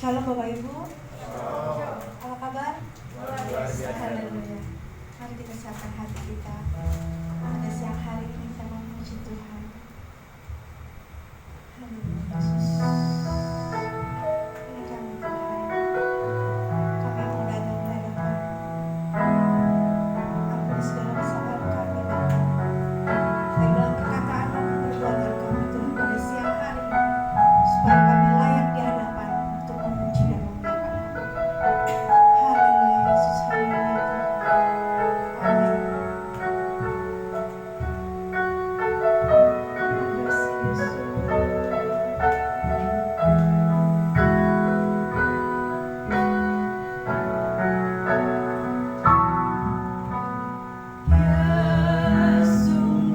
Shalom Bapak Ibu. Apa kabar? Haleluya. Mari kita siapkan hati kita. Pada siang hari ini kita memuji Tuhan. Haleluya Yesus. Ini kami Tuhan. Kami mau datang di hadapan. Ampuni segala kesalahan kami Bapa. Baik dalam perkataan maupun perbuatan kami Tuhan pada siang hari ini. Supaya kami layak di hadapan untuk memuji dan memuliakan Nama. Haleluya Yesus, haleluya Tuhan. Amin. Terima kasih Yesus. Ya sungguh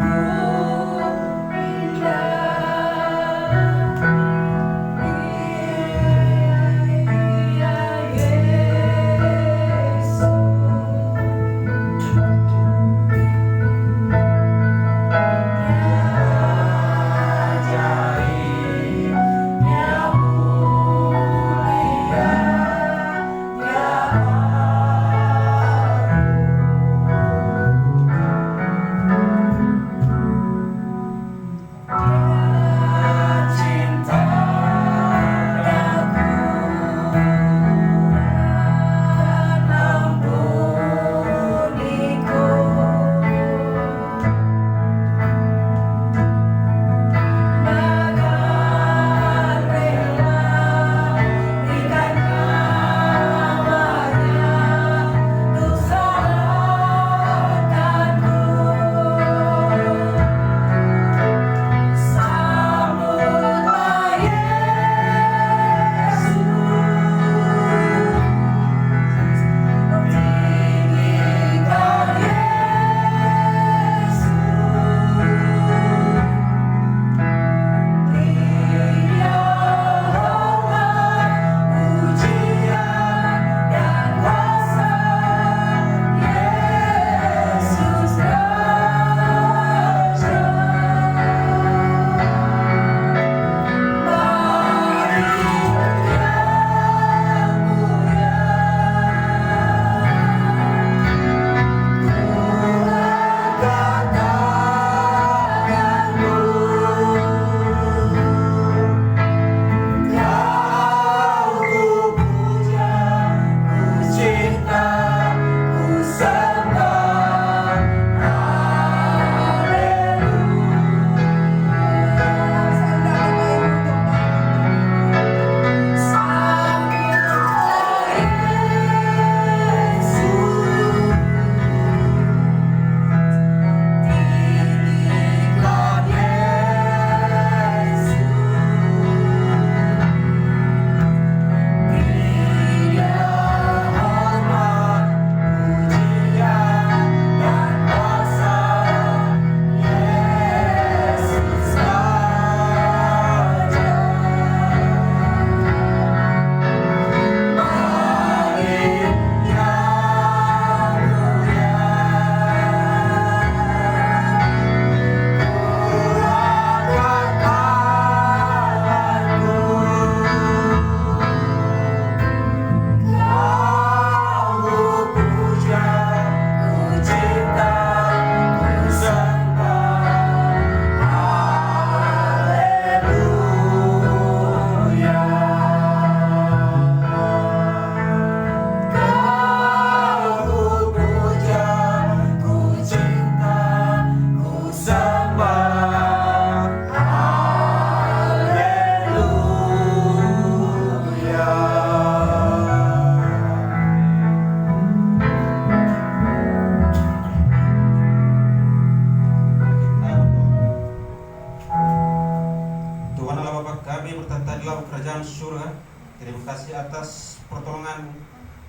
Terima kasih atas pertolongan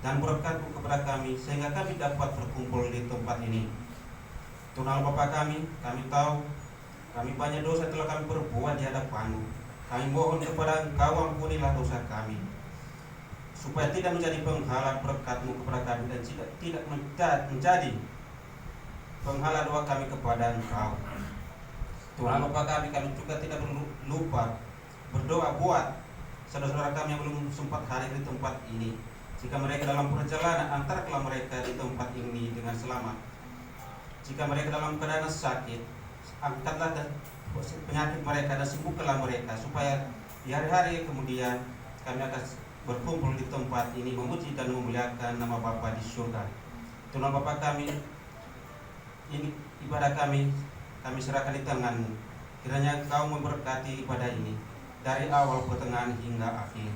dan berkat-Mu kepada kami sehingga kami dapat berkumpul di tempat ini. Tuhan Allah Bapa kami tahu kami banyak dosa telah kami perbuat di hadapan-Mu. Kami mohon kepada Engkau, ampunilah dosa kami, supaya tidak menjadi penghalang berkat-Mu kepada kami dan tidak menjadi penghalang doa kami kepada Engkau. Tuhan Bapa kami juga tidak lupa berdoa buat saudara-saudara kami yang belum sempat hadir di tempat ini. Jika mereka dalam perjalanan, antarkanlah mereka di tempat ini dengan selamat. Jika mereka dalam keadaan sakit, angkatlah penyakit mereka dan sembuhkanlah mereka, supaya di hari-hari kemudian kami akan berkumpul di tempat ini memuji dan memuliakan nama Bapa di surga. Tuhan Bapa kami, ini ibadah kami serahkan di tangan-Mu. Kiranya Engkau memberkati ibadah ini dari awal, pertengahan hingga akhir.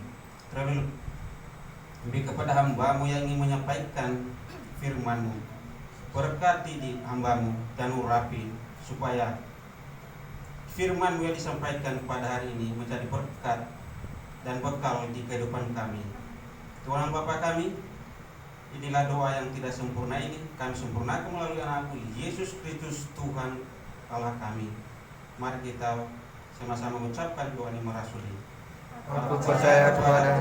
Terlebih kepada hamba-Mu yang ingin menyampaikan firman-Mu, berkati di hamba-Mu dan urapi supaya firman-Mu yang disampaikan pada hari ini menjadi berkat dan bekal di kehidupan kami. Tuhan Bapa kami, inilah doa yang tidak sempurna ini kami sempurnakan melalui anak-Mu Yesus Kristus Tuhan Allah kami. Mari kita sama-sama mengucapkan doa ini merasuli. Aku percaya kepada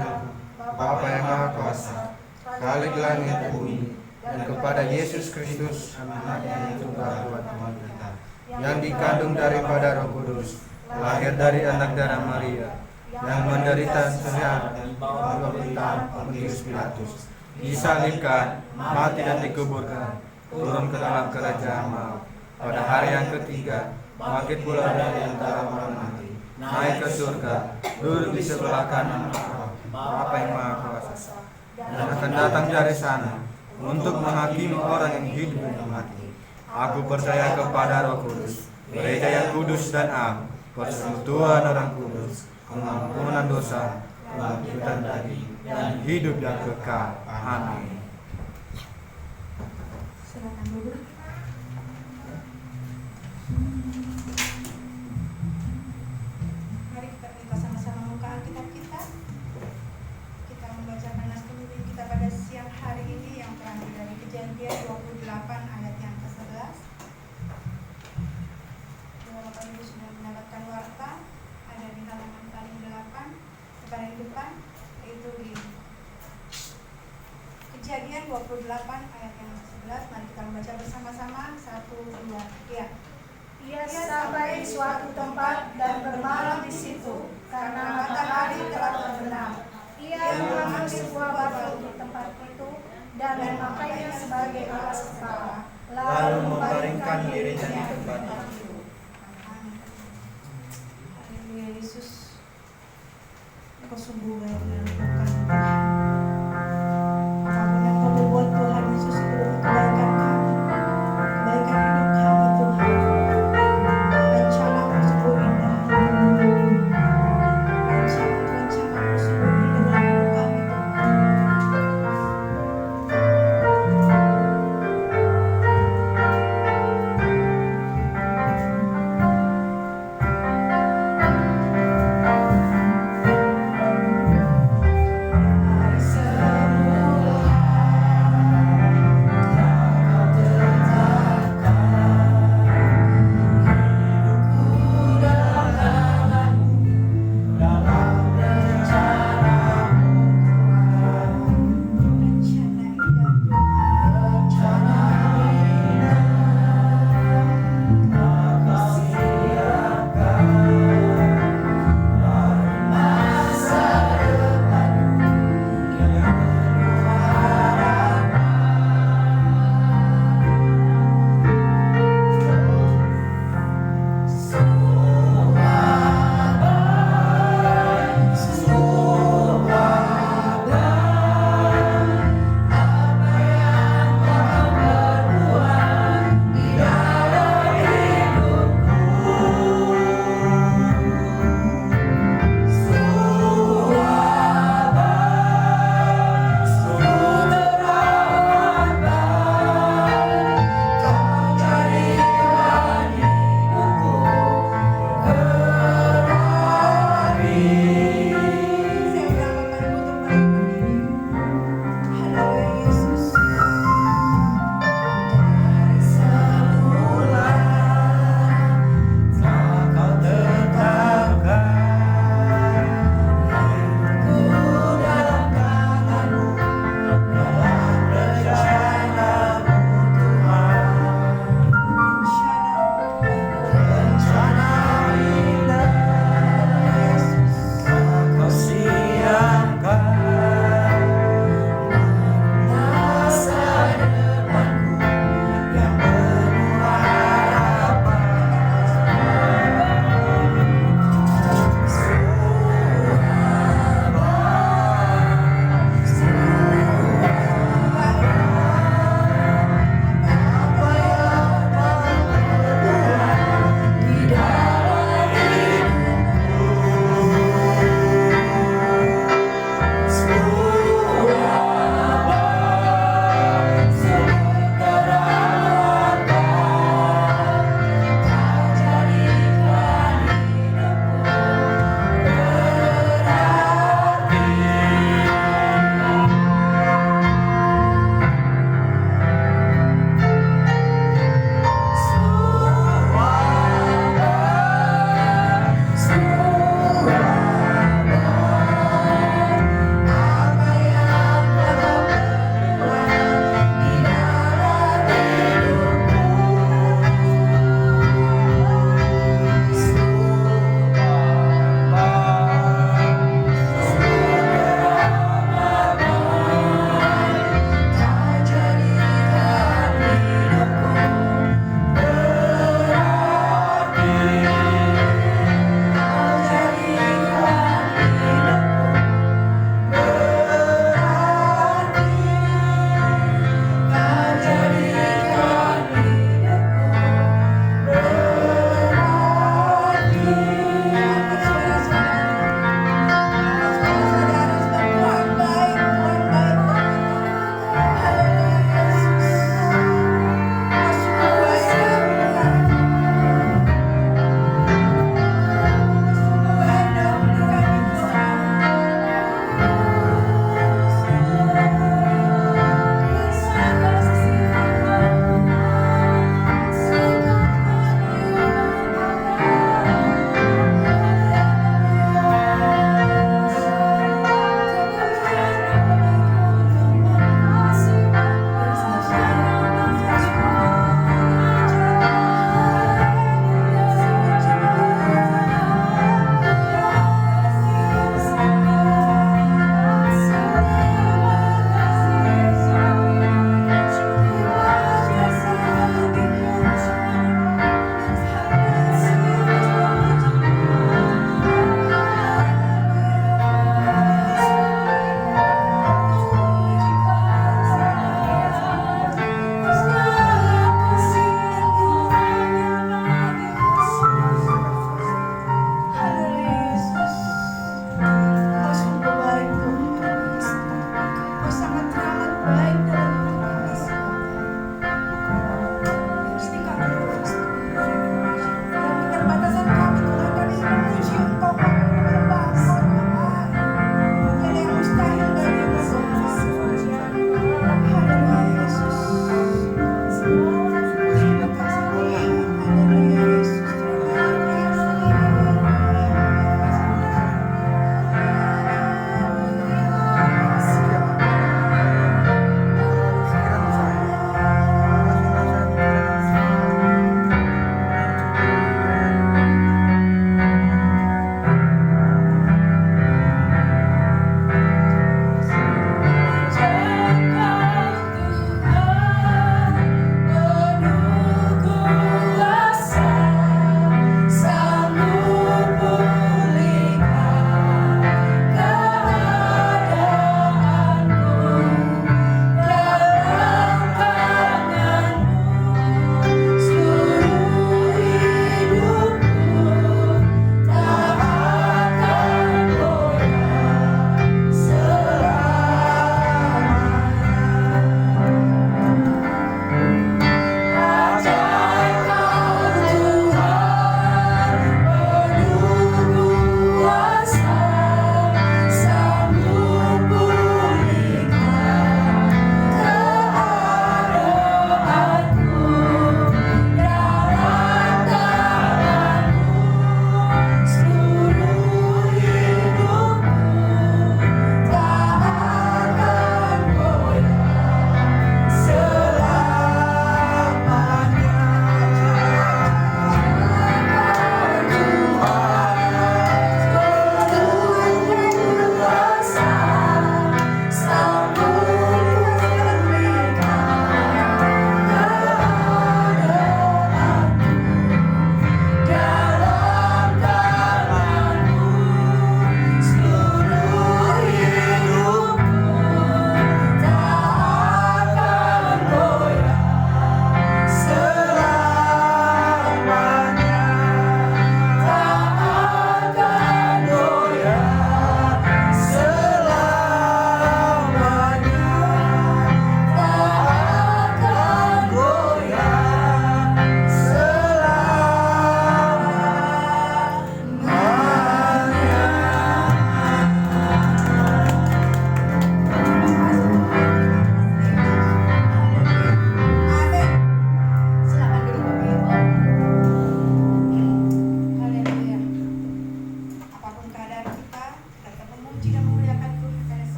Bapa yang Maha Kuasa, Khalik langit dan bumi, dan kepada Yesus Kristus, Anak-Nya yang tunggal buat Tuhan kita, yang dikandung daripada Roh Kudus, lahir dari anak darah Maria, yang menderita sengsara di bawah pemerintahan Pontius Pilatus, disalibkan, mati dan dikuburkan, turun ke dalam kerajaan maut, pada hari yang ketiga bangkit pula dari antara orang mati, naik ke surga, duduk di sebelah kanan Allah, Bapa yang Maha Kuasa, dan akan datang dari sana untuk menghakimi orang yang hidup dan mati. Aku percaya kepada Roh Kudus, gereja yang kudus dan am, persekutuan orang kudus, pengampunan dosa, kebangkitan daging, dan hidup yang kekal. Amin. Silakan duduk. Mari kita sama-sama buka Alkitab kita. Kita membacakan nas pemimpin kita pada siang hari ini yang terambil dari Kejadian 28 ayat yang ke-11. Kalau Bapak Ibu sudah mendapatkan warta, ada di halaman paling 8 paling depan, yaitu di Kejadian 28 ayat yang ke-11. Mari kita membaca bersama-sama. 1, 2, ya. Ia sampai di suatu tempat dan bermalam di situ karena matahari telah terbenam. Ia mengambil sebuah batu di tempat itu dan memakainya sebagai alas kepala, lalu membaringkan dirinya di tempat itu. Haleluya Yesus. Engkau sungguh baik dan Tuhan. Apapun yang Kau berbuat Tuhan Yesus itu untuk kebaikan kami, kebaikan hidup kami Tuhan. Rencanamu sungguh indah. Rencanamu sungguh indah dalam hidup kami Tuhan.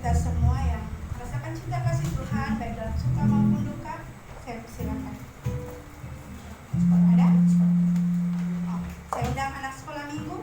kita semua yang merasakan cinta kasih Tuhan baik dalam suka maupun duka, saya persilakan. Sekolah ada? Oh, saya undang anak sekolah minggu.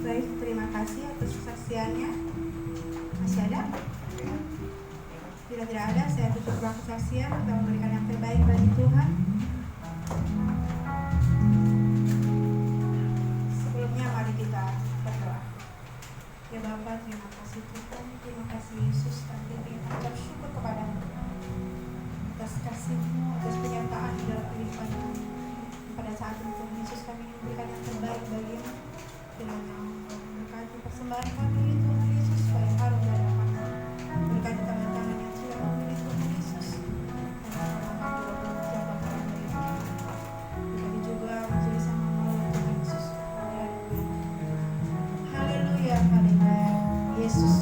Baik, terima kasih atas kesaksiannya. Masih ada? Bila tidak ada, saya tutup ruang kesaksian. Kita memberikan yang terbaik bagi Tuhan. Sebelumnya mari kita berdoa. Ya Bapa, terima kasih Tuhan, terima kasih Yesus, kami ingin mengucap syukur kepadamu atas kasih-Mu, atas penyertaan di dalam kehidupan kami. Pada saat itu Yesus, kami ingin memberikan yang terbaik bagimu. Kiranya Engkau memberkati persembahan kami Tuhan Yesus, supaya harum di hadapan-Mu. Berkati tangan-tangan yang sudah memilih Tuhan Yesus, dan kami jaga barang dari kami. Berkati juga majelis yang membawa Tuhan Yesus. Haleluya, haleluya, Yesus.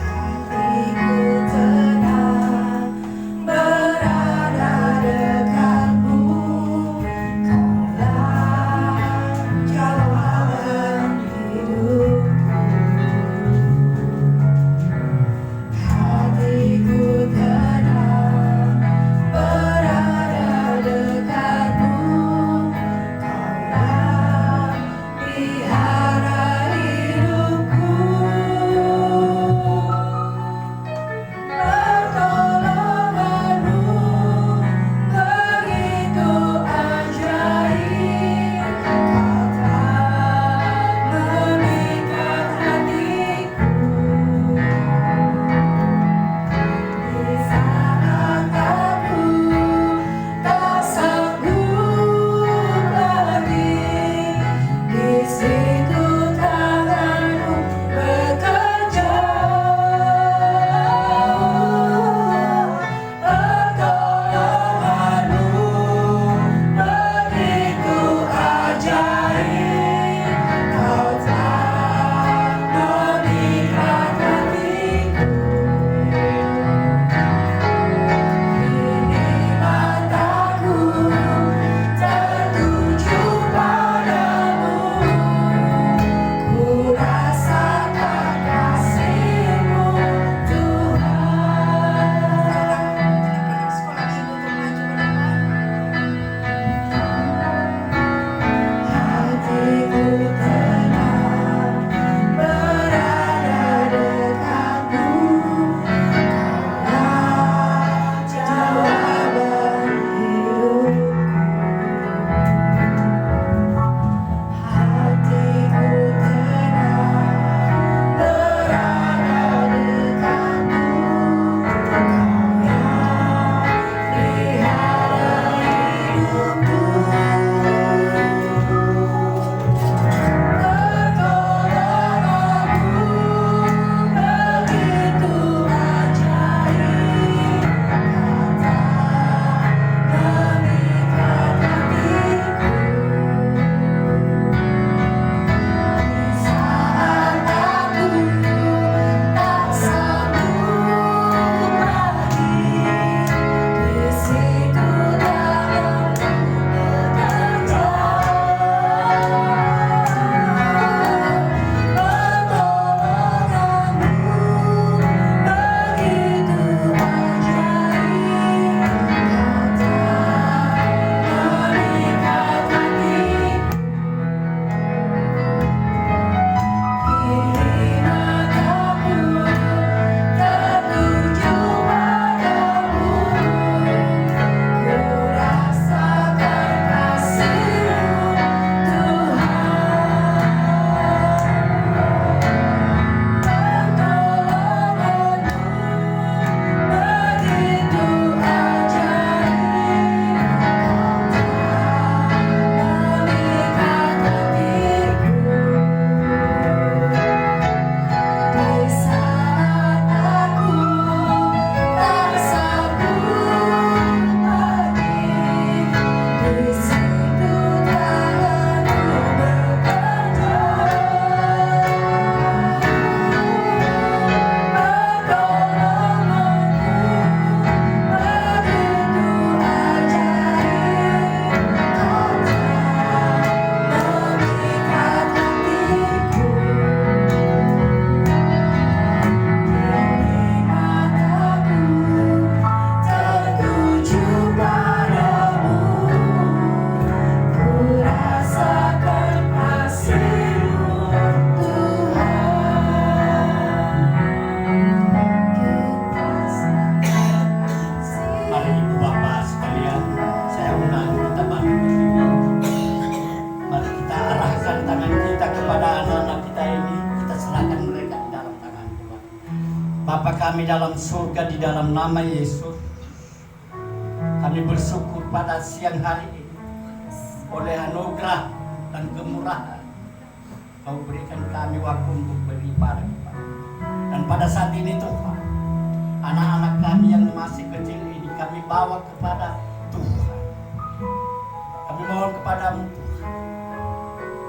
Hatiku tenang kami dalam surga di dalam nama Yesus. Kami bersyukur pada siang hari ini oleh anugerah dan kemurahan Kau berikan kami waktu untuk beribadah. Dan pada saat ini Tuhan, anak-anak kami yang masih kecil ini kami bawa kepada Tuhan. Kami mohon kepadamu Tuhan,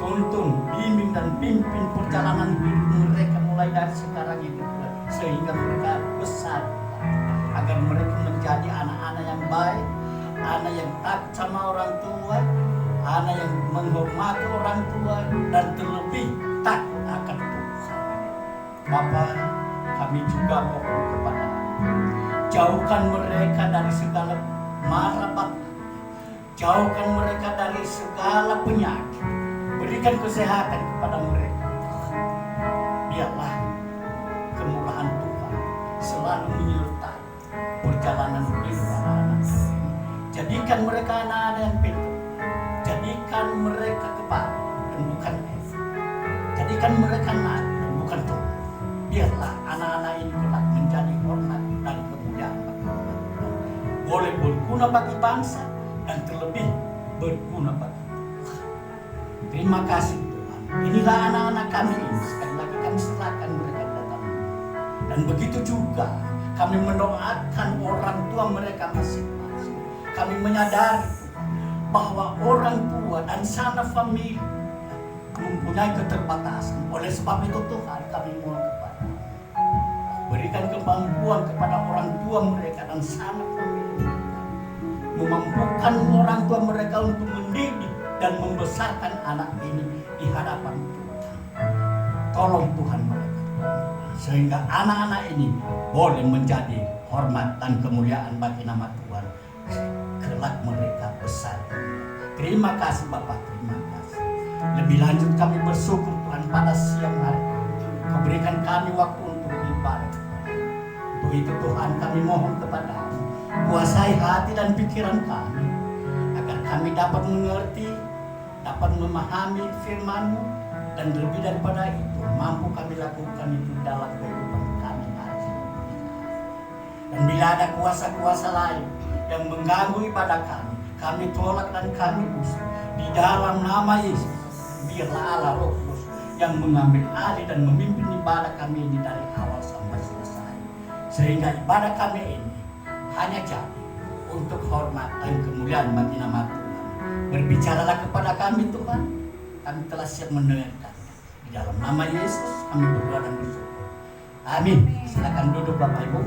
tuntun, bimbing dan pimpin perjalanan hidup mereka mulai dari sekarang ini Tuhan, sehingga mereka besar agar mereka menjadi anak-anak yang baik, anak yang takut sama orang tua, anak yang menghormati orang tua, dan terlebih takut akan Tuhan. Bapa, kami juga mohon kepada jauhkan mereka dari segala mara bahaya, jauhkan mereka dari segala penyakit, berikan kesehatan kepada mereka. Biarlah kemurahan Tuhan selalu menyertai perjalanan hidup anak-anak. Jadikan mereka anak-anak yang pintar, jadikan mereka kepala dan bukan es, jadikan mereka naik dan bukan turun. Biarlah anak-anak ini kelak menjadi hormat dan kemuliaan bagi Tuhan. Boleh berguna bagi bangsa dan terlebih berguna bagi Tuhan. Terima kasih Tuhan. Inilah anak-anak kami ini. Sekali lagi kami serahkan mereka ke dalam. Dan begitu juga kami mendoakan orang tua mereka masing-masing. Kami menyadari bahwa orang tua dan sanak famili mempunyai keterbatasan. Oleh sebab itu Tuhan, kami mohon kepada berikan kemampuan kepada orang tua mereka dan sanak famili mereka, memampukan orang tua mereka untuk mendidik dan membesarkan anak ini di hadapan Tuhan. Tolong Tuhan mereka, sehingga anak-anak ini boleh menjadi hormat dan kemuliaan bagi nama Tuhan. Kelak mereka besar. Terima kasih Bapak, terima kasih. Lebih lanjut kami bersyukur Tuhan pada siang hari Kau berikan kami waktu untuk beribadah. Untuk itu Tuhan kami mohon kepadamu, kuasai hati dan pikiran kami, agar kami dapat mengerti, dapat memahami firman-Mu, dan lebih daripada itu mampu kami lakukan itu dalam kehidupan kami hari ini. Dan bila ada kuasa-kuasa lain yang mengganggu ibadah kami tolak dan kami usir di dalam nama Yesus. Biarlah Allah Roh Kudus yang mengambil alih dan memimpin ibadah kami ini dari awal sampai selesai, sehingga ibadah kami ini hanya jadi untuk hormat dan kemuliaan bagi nama Tuhan. Berbicaralah kepada kami Tuhan, kami telah siap mendengarkan. Di dalam nama Yesus kami berdoa dan bersyukur. Amin. Silakan duduk Bapak Ibu.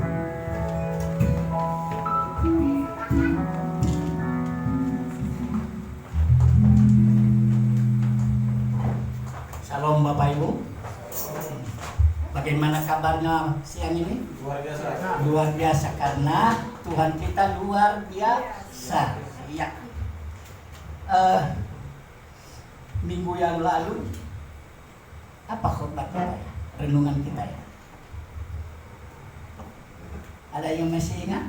Shalom Bapak Ibu. Bagaimana kabarnya siang ini? Luar biasa. Luar biasa karena Tuhan kita luar biasa. Iya. Minggu yang lalu apa khotbah kita ya? Renungan kita ya? Ada yang masih ingat?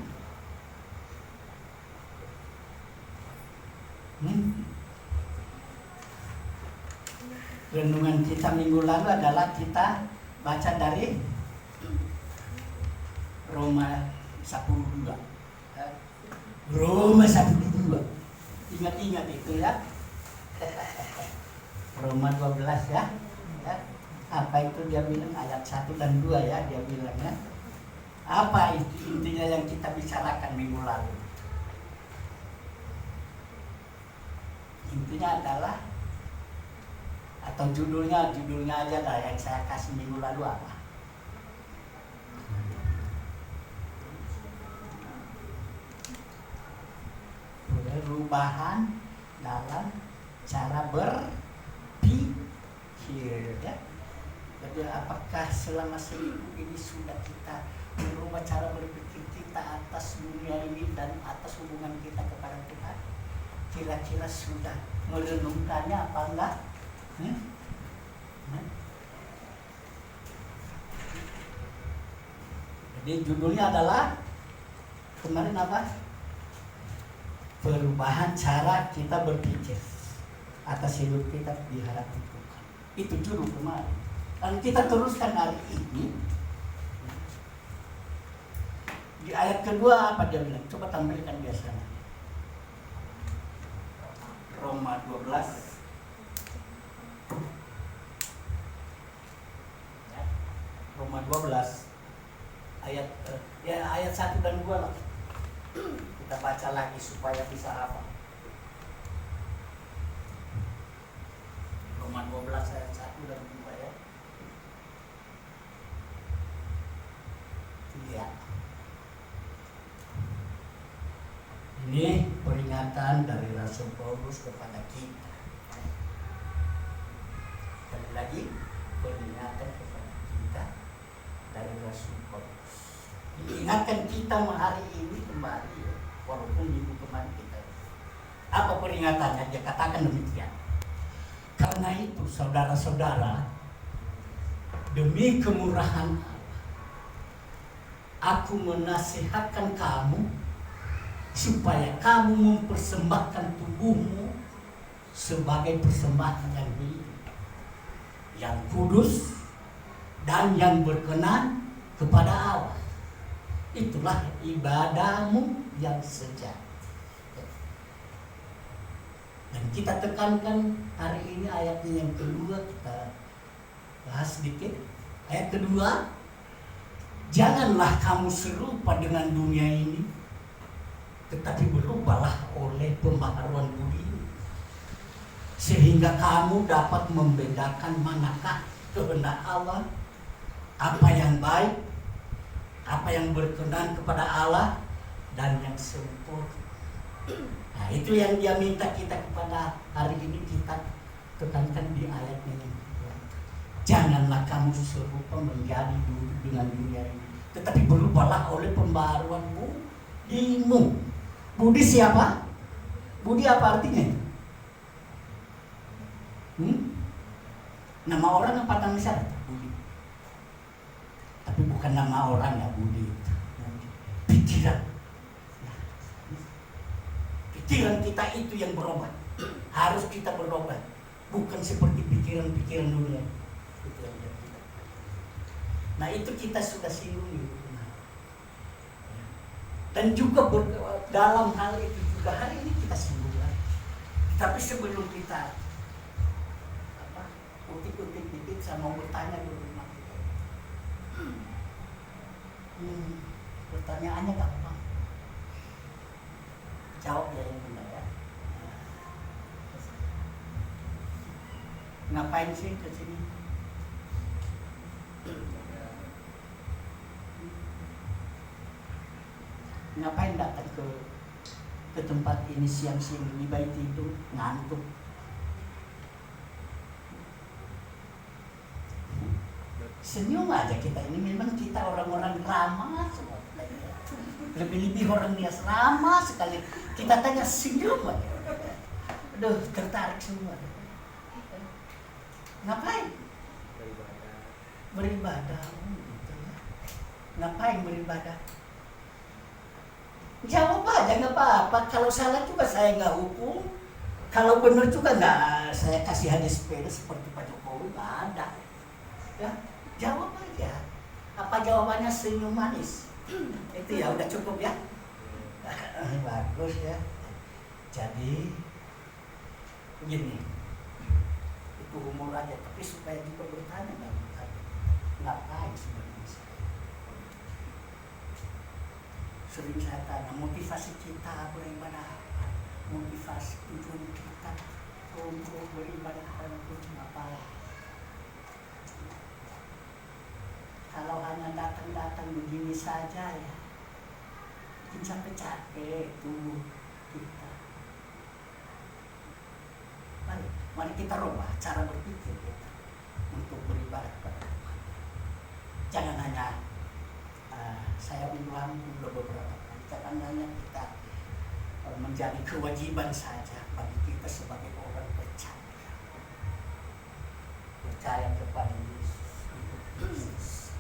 Renungan kita minggu lalu adalah kita baca dari Roma 10:2. Roma 10:2. Ingat-ingat itu ya. Roma 12 ya. Apa itu dia bilang, ayat 1 dan 2 ya dia bilang ya. Apa itu intinya yang kita bicarakan minggu lalu? Intinya adalah, atau judulnya aja dah yang saya kasih minggu lalu apa? Perubahan dalam cara berpikir ya. Jadi apakah selama seminggu ini sudah kita merubah cara berpikir kita atas dunia ini dan atas hubungan kita kepada Tuhan? Kira-kira sudah merenungkannya apa enggak? Jadi judulnya adalah kemarin apa? Perubahan cara kita berpikir atas hidup kita di hadapan Tuhan. Itu judul kemarin. Dan kita teruskan hari ini. Di ayat kedua apa dia bilang? Coba tampilkan biasanya. Roma 12. Roma 12 ayat ayat 1 dan 2 lah. Kita baca lagi supaya bisa hafal. Roma 12 ayat 1 dan 2 ya. Iya. Ini peringatan dari Rasul Paulus kepada kita. Sekali lagi, peringatan kepada kita dari Rasul Paulus. Diingatkan kita hari ini kembali, walaupun minggu kemarin kita. Apa peringatannya? Dia katakan demikian. Karena itu, saudara-saudara, demi kemurahan Allah, aku menasihatkan kamu supaya kamu mempersembahkan tubuhmu sebagai persembahan yang hidup, yang kudus, dan yang berkenan kepada Allah. Itulah ibadahmu yang sejati. Dan kita tekankan hari ini ayatnya yang kedua, kita bahas sedikit. Ayat kedua, janganlah kamu serupa dengan dunia ini, tetapi berubahlah oleh pembaharuan budi, sehingga kamu dapat membedakan manakah kehendak Allah, apa yang baik, apa yang berkenan kepada Allah, dan yang sempurna. Nah, itu yang dia minta kita kepada hari ini, kita tekankan di ayatnya yang kedua. Janganlah kamu serupa menjadi dengan dunia ini, tetapi berubahlah oleh pembaharuan budimu. Budi siapa? Budi apa artinya? Nama orang apa nama siapa? Budi. Tapi bukan nama orang ya, budi. Pikiran. Pikiran kita itu yang berubah. Harus kita berubah. Bukan seperti pikiran-pikiran dunia. Nah, itu kita sudah singgung. Dan juga dalam hal itu juga hari ini kita singgung lagi. Tapi sebelum kita utik-utik dikit, saya mau bertanya dulu. Pertanyaannya gampang. Jawab ya yang benar ya. Ngapain sih ke sini? Ngapain datang ke tempat ini siang-siang ini, baik tidur, ngantuk? Senyum aja kita ini, memang kita orang-orang ramah semua. Lebih-lebih orang dia ramah sekali. Kita tanya senyum aja. Aduh, tertarik semua. Ngapain? Beribadah. Gitu ya. Ngapain beribadah? Jawab aja, nggak apa-apa. Kalau salah juga saya nggak hukum. Kalau benar juga nggak saya kasih hadiah sepeda seperti Pak Jokowi, nggak ada. Ya, jawab aja. Apa jawabannya? Senyum manis. Itu ya udah cukup ya. Bagus ya. Jadi begini, itu umur aja. Tapi supaya juga bertanya ngapain sebenarnya? Sering saya tanya, motivasi kita beribadah apa? Motivasi tujuan kita untuk beribadah itu apa? Kalau hanya datang-datang begini saja ya, bikin capek-capek tubuh kita. Mari kita rubah cara berpikir kita untuk beribadah kepada Tuhan. Jangan hanya saya ulang beberapa kali, jangan hanya kita menjadi kewajiban saja bagi kita sebagai orang percaya kepada Yesus.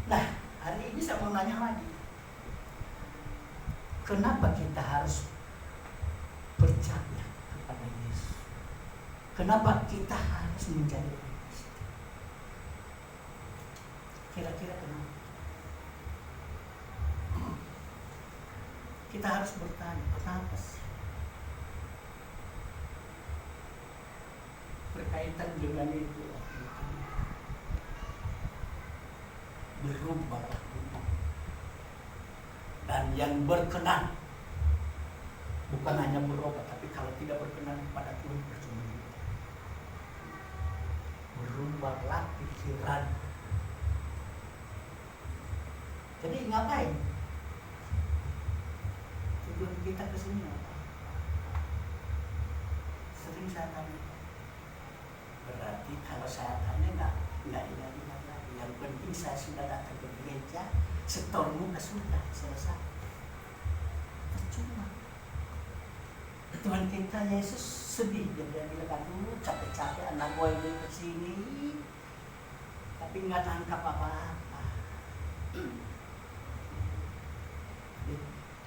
Nah, hari ini saya mau nanya lagi, kenapa kita harus percaya kepada Yesus? Kenapa kita harus menjadi orang Kristen? Kira-kira kenapa? kita harus bertanya, kenapa sih? Berkaitan dengan itu, berubahlah dan yang berkenan, bukan hanya berubah, tapi kalau tidak berkenan kepada Tuhan percuma juga. Berubahlah pikiran. Jadi ngapain? Tujuan kita ke sini apa? Sering saya tanya. Berarti kalau saya tanya nggak ingat lagi. Yang penting saya sudah datang ke gereja, setor muka sudah selesai. Percuma. Tuhan kita Yesus sedih, dia bilang, aduh capek-capek anak gue ini kesini, tapi nggak tangkap apa-apa.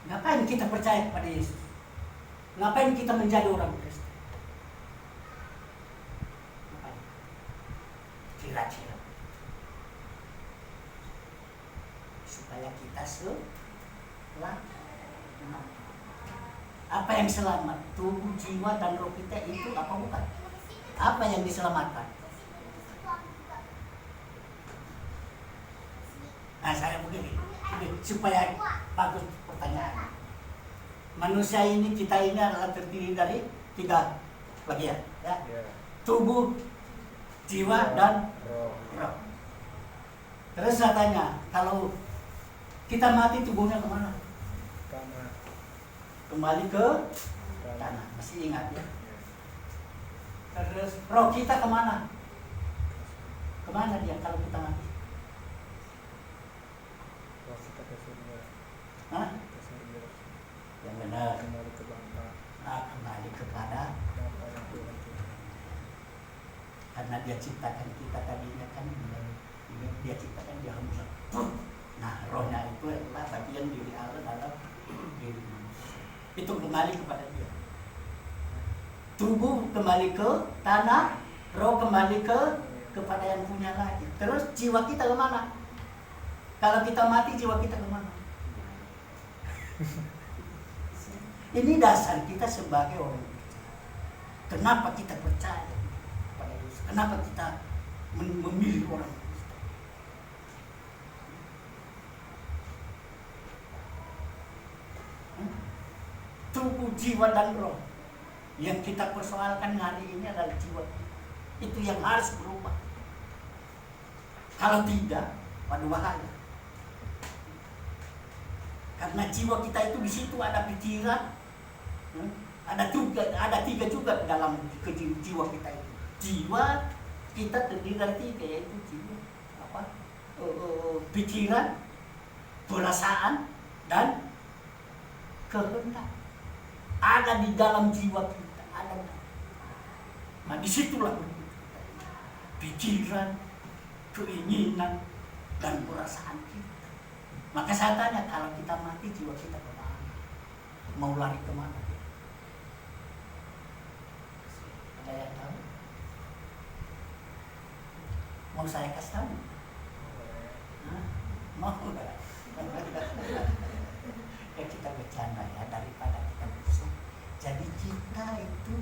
Ngapain kita percaya kepada Yesus? Ngapain kita menjadi orang Kristen? Ngapain? Kira-kira supaya kita selamat. Apa yang selamat? Tubuh, jiwa, dan roh kita itu apa bukan? Apa yang diselamatkan? Nah, saya begini supaya bagus pertanyaan. Manusia ini, kita ini adalah terdiri dari 3 bagian, ya. Tubuh, jiwa, dan roh. Terus saya tanya, kalau kita mati tubuhnya kemana? Kembali ke tanah. Masih ingat ya? Terus roh kita kemana? Kemana dia kalau kita mati? Hah? Yang benar. Nah, kembali kepada, karena dia ciptakan kita tadinya kan, dia ciptakan dia hembus. Nah, rohnya itu adalah bagian diri Allah dalam diri manusia. Itu kembali kepada dia. Tubuh kembali ke tanah, roh kembali kepada yang punya lagi. Terus jiwa kita kemana? Kalau kita mati, jiwa kita kemana? Ini dasar kita sebagai orang percaya. Kenapa kita percaya pada Yesus? Kenapa kita memilih orang Kristen? Tubuh, jiwa, dan roh. Yang kita persoalkan hari ini adalah jiwa kita. Itu yang harus berubah. Kalau tidak, waduh bahaya. Karena jiwa kita itu di situ ada pikiran, ada 3 juga dalam jiwa kita itu. Jiwa kita terdiri dari 3, yaitu jiwa, pikiran, perasaan, dan kehendak. Ada di dalam jiwa kita, ada. Nah, disitulah pikiran, keinginan, dan perasaan kita. Maka saya tanya, kalau kita mati, jiwa kita kemana? Mau lari kemana? Ada yang tahu? Mau saya kasih tahu? Hah? Mau nggak? Ya kita bercanda ya, daripada kita berusaha. Jadi kita itu,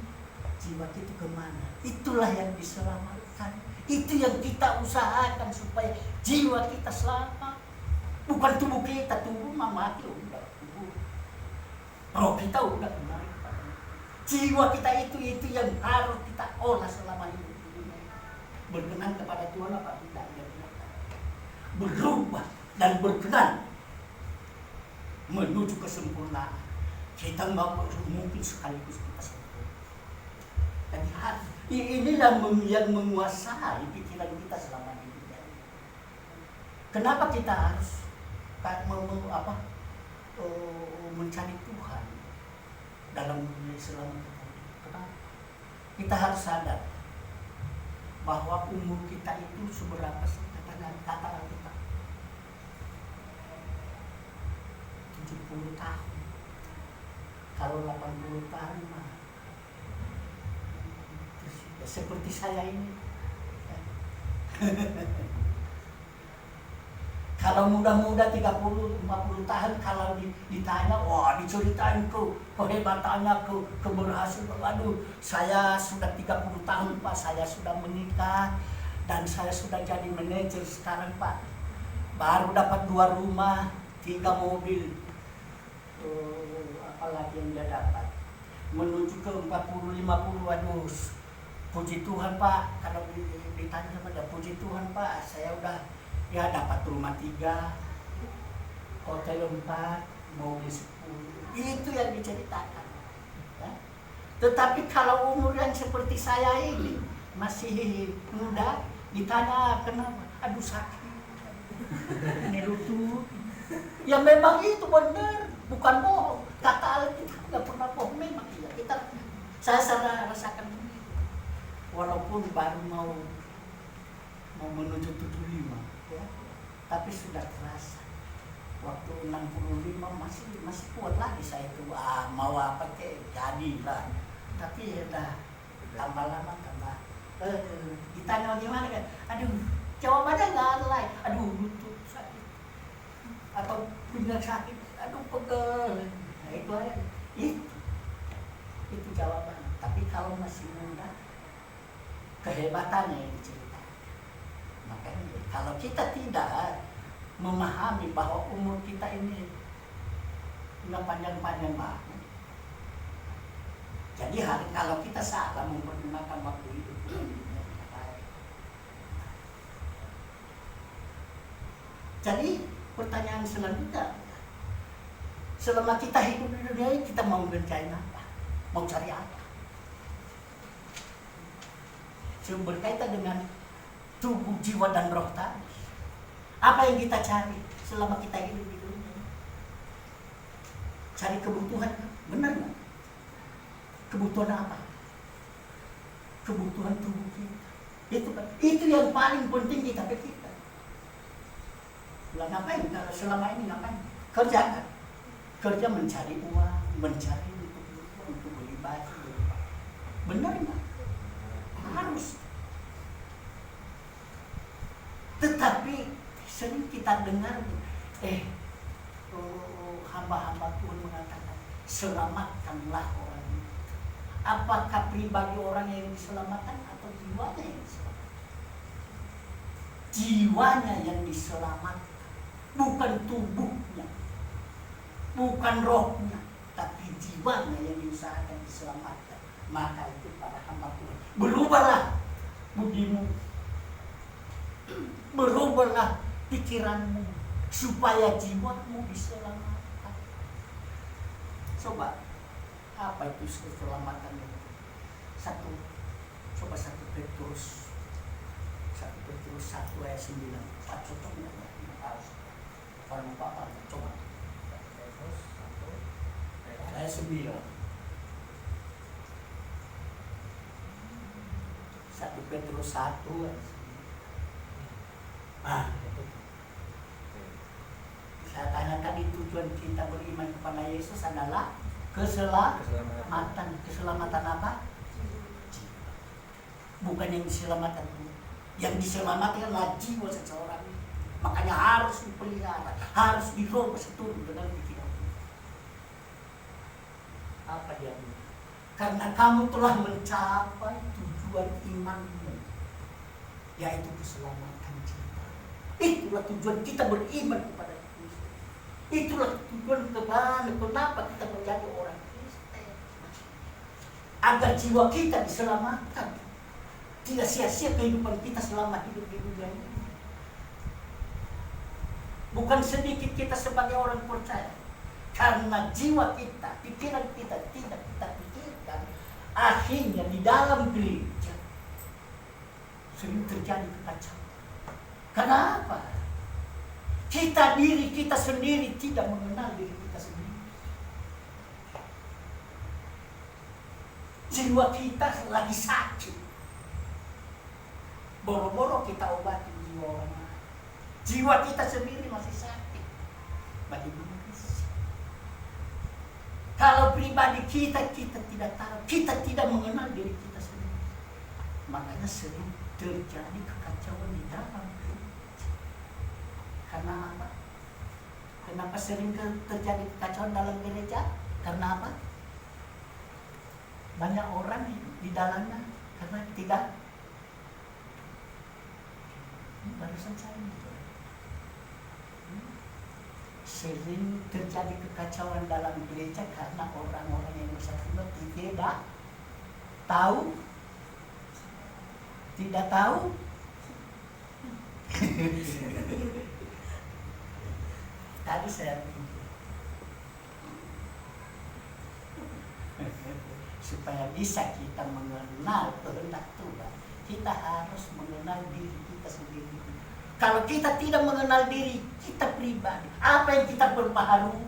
jiwa kita kemana? Itulah yang diselamatkan. Itu yang kita usahakan supaya jiwa kita selamat. Bukan tubuh kita, tubuh mah mati udah, tubuh. Roh kita udah kembali kepada jiwa kita itu yang harus kita olah selama hidup ini. Berkenan kepada Tuhan apa tidak? Berubah dan berkenan menuju kesempurnaan. Kita nggak mungkin sekaligus kita sempurna. Jadi inilah yang menguasai pikiran kita selama hidup. Kenapa kita harus mencari Tuhan dalam dunia selama kita hidup? Kenapa? Kita harus sadar bahwa umur kita itu seberapa sih, kata kita 70 tahun. Kalau 80 tahun mah seperti saya ini. Kalau muda-muda 30-40 tahun kalau ditanya, wah diceritain kehebatannya, keberhasilan. Aduh, saya sudah 30 tahun Pak, saya sudah menikah dan saya sudah jadi manajer sekarang Pak. Baru dapat 2 rumah, 3 mobil. Apalagi yang dia dapat? Menuju ke 40-50, aduh. Puji Tuhan Pak, kalau ditanya sama dia, puji Tuhan Pak, saya udah ya dapat rumah 3, hotel 4, mobil 10. Itu yang diceritakan ya. Tetapi kalau umur yang seperti saya ini masih muda, ditanya kenapa, aduh sakit, ini lutut. Ya memang itu benar, bukan bohong. Kata Allah kita nggak pernah bohong, memang iya. Saya rasakan ini. Walaupun baru mau menuju 75 ya, tapi sudah terasa. Waktu 65 masih kuat lagi saya itu, mau apa kek jadilah. Tapi ya udah tambah lama tambah. Ditanya gimana kan? Aduh, jawabannya nggak ada lagi. Aduh, lutut sakit atau pinggang sakit. Aduh, pegel. Nah, itu aja. Itu jawaban. Tapi kalau masih muda, kehebatannya yang diceritakan. Makanya kalau kita tidak memahami bahwa umur kita ini nggak panjang-panjang banget. Jadi kalau kita salah mempergunakan waktu itu, jadi pertanyaan selanjutnya, selama kita hidup di dunia ini kita mau ngerjain apa? Mau cari apa? Berkaitan dengan tubuh, jiwa, dan roh tadi. Apa yang kita cari selama kita hidup di dunia? Cari kebutuhan, benar nggak? Kebutuhan apa? Kebutuhan tubuh kita. Itu yang paling penting kita pikirkan. Lah ngapain? Kalau selama ini ngapain? Kerja kan? Kerja mencari uang, mencari untuk beli baju. Benar nggak? Harus. Tetapi sering kita dengar hamba-hamba Tuhan mengatakan selamatkanlah orang ini. Apakah pribadi orang yang diselamatkan atau jiwanya yang diselamatkan? Jiwanya yang diselamatkan, bukan tubuhnya, bukan rohnya, tapi jiwanya yang diusahakan diselamatkan. Maka itu para hamba Tuhan, berubahlah budimu, berubahlah pikiranmu, supaya jiwamu diselamatkan. Coba, apa itu keselamatan itu? Coba 1 Petrus 1 ayat 9. Pak contohnya kalau Bapak coba. Petrus 1 ayat 9. 1 Petrus 1 ayat 9. Saya tanya tadi, tujuan kita beriman kepada Yesus adalah keselamatan. Keselamatan apa? Bukan yang diselamatkan. Yang diselamatkan adalah jiwa seseorang. Makanya harus dipelihara, harus dirubah seturut dengan pikiran. Apa dia? Karena kamu telah mencapai tujuan imanmu, yaitu keselamatan jiwa. Itulah tujuan kita beriman kepada Kristus. Itulah tujuan kenapa kita menjadi orang Kristen. Agar jiwa kita diselamatkan. Tidak sia-sia kehidupan kita selama hidup di dunia ini. Bukan sedikit kita sebagai orang percaya. Karena jiwa kita, pikiran kita tidak kita pikirkan, akhirnya di dalam gereja sering terjadi kekacauan. Kenapa? Diri kita sendiri tidak mengenal diri kita sendiri. Jiwa kita lagi sakit. Boro-boro kita obati jiwa orang lain. Jiwa kita sendiri masih sakit. Bagaimana sih? Kalau pribadi kita tidak tahu, kita tidak mengenal diri kita sendiri. Makanya sering terjadi kekacauan di dalam gereja. Karena apa? Kenapa sering terjadi kekacauan dalam gereja? Karena apa? Banyak orang di dalamnya karena tidak barusan saya sering terjadi kekacauan dalam gereja karena orang-orang yang bersama tidak tahu tadi saya pikir supaya bisa kita mengenal kehendak Tuhan, kita harus mengenal diri kita sendiri. Kalau kita tidak mengenal diri kita pribadi, apa yang kita perbaharui?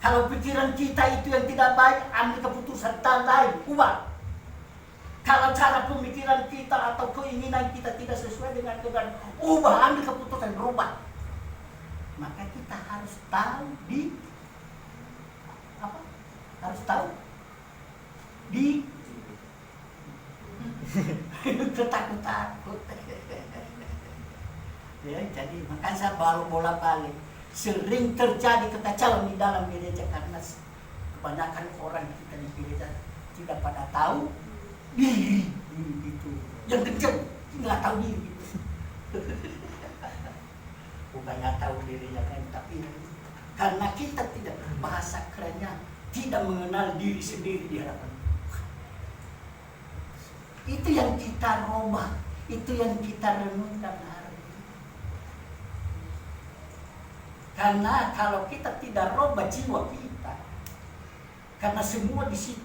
Kalau pikiran kita itu yang tidak baik, ambil keputusan lain, ubah. Kalau cara pemikiran kita atau keinginan kita tidak sesuai dengan Tuhan, ubah, ambil keputusan, berubah. Maka kita harus tahu ketakut-takut. Ya, jadi makanya saya bolak-balik sering terjadi kekacauan di dalam gereja karena kebanyakan orang kita di gereja tidak pada tahu diri gitu. Yang kenceng nggak tahu diri gitu. Bukannya tahu dirinya kan, tapi karena kita tidak, bahasa kerennya tidak mengenal diri sendiri di hadapan Tuhan. Itu yang kita robah, itu yang kita renungkan hari ini. Karena kalau kita tidak robah jiwa kita, karena semua di situ,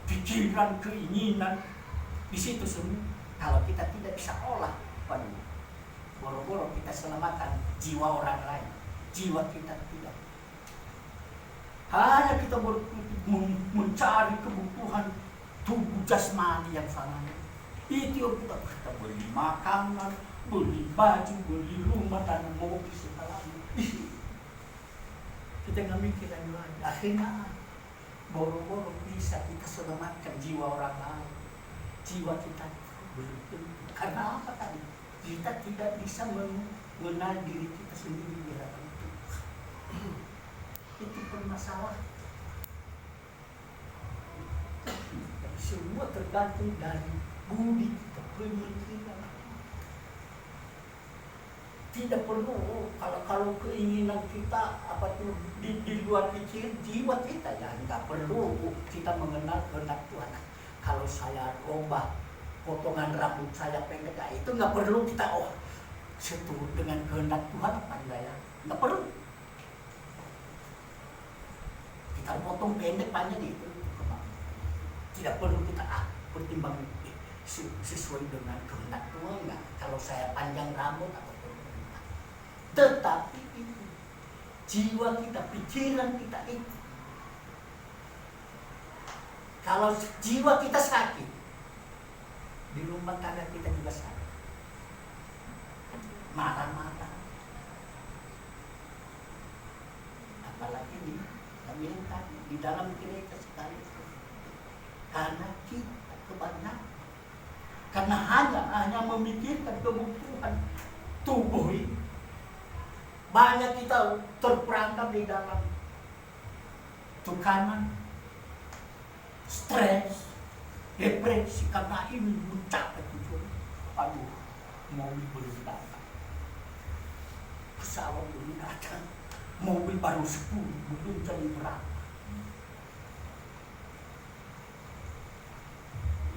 pikiran, keinginan, di situ semua. Kalau kita tidak bisa olah, waduh, boro-boro kita selamatkan jiwa orang lain, jiwa kita tidak. Hanya kita mencari kebutuhan tubuh jasmani yang sama. Itu yang kita beli makanan, beli baju, beli rumah dan mobil segala macam. Kita nggak mikir yang lain. Akhirnya boro-boro bisa kita selamatkan jiwa orang lain, jiwa kita belum. Karena apa tadi? Kita tidak bisa mengenal diri kita sendiri di hadapan Tuhan. Itu permasalahan. Semua tergantung dari budi kita, pemikiran. Tidak perlu kalau keinginan kita apa tuh di luar pikir jiwa kita, ya nggak perlu kita mengenal kehendak Tuhan. Kalau saya robah potongan rambut saya pendek, itu nggak perlu kita seturut dengan kehendak Tuhan apa enggak ya? Nggak perlu. Kita potong pendek panjang itu. Tidak perlu kita pertimbang sesuai dengan kehendak Tuhan enggak. Kalau saya panjang rambut atau pemerintah. Tetapi itu jiwa kita, pikiran kita itu. Kalau jiwa kita sakit, di rumah tangga kita juga sakit. Marah-marah. Apalagi di dalam gereja sekali. Karena kita kebanyakan, karena hanya memikirkan kebutuhan tubuh ini, banyak kita terperangkap di dalam tekanan, stres, depresi karena ini mencapai tujuan. Aduh, mobil belum datang, pesawat belum datang, mobil baru 10 belum jadi berapa.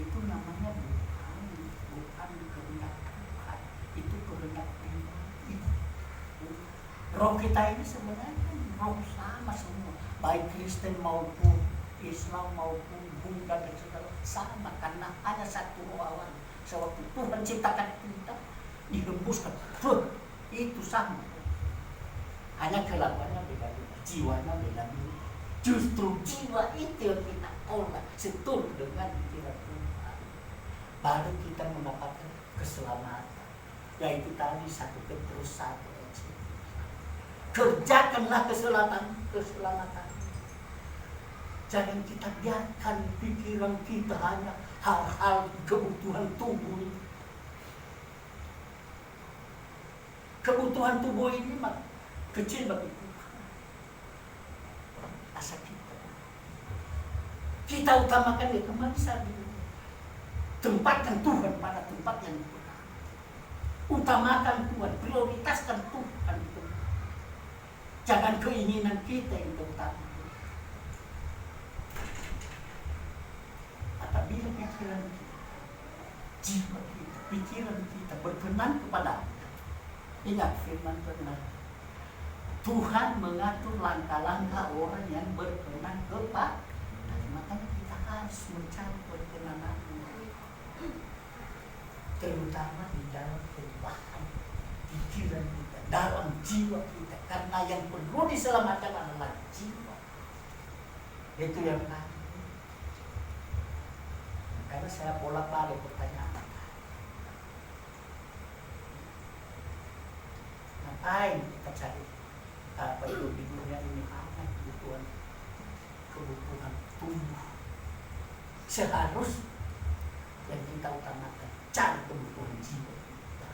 Itu namanya bukan kehendak Tuhan, itu kehendak pribadi. Roh kita ini sebenarnya kan roh sama semua, baik Kristen maupun Islam maupun Buddha dan segala sama, karena ada satu roh awal. Sewaktu Tuhan ciptakan kita, dihembuskan, itu sama. Hanya kelakuannya beda-beda, jiwanya beda-beda. Justru jiwa itu yang kita olah seturut dengan pikiran Tuhan. Baru kita mendapatkan keselamatan, yaitu tadi 1 Petrus 1 ayat 9. Kerjakanlah keselamatan. Jangan kita biarkan pikiran kita hanya hal-hal kebutuhan tubuh. kebutuhan tubuh ini kecil bagi Tuhan. Asal kita utamakan dia kembali saat ini. Tempatkan Tuhan pada tempat yang benar. Utamakan Tuhan, prioritaskan Tuhan itu. Jangan keinginan kita yang terutama. Apabila pikiran kita, jiwa kita, pikiran kita berkenan kepada, ingat firman Tuhan, Tuhan mengatur langkah-langkah orang yang berkenan kepada. Makanya kita harus mencari perkenanan terutama di dalam kehidupan pikiran kita, dalam jiwa kita, karena yang perlu diselamatkan adalah jiwa. Itu yang paling. Karena saya bolak-balik pertanyaan, ngapain kita cari apa itu di dunia ini? Apa kebutuhan tubuh? Seharusnya yang kita utamakan cari kebutuhan jiwa kita.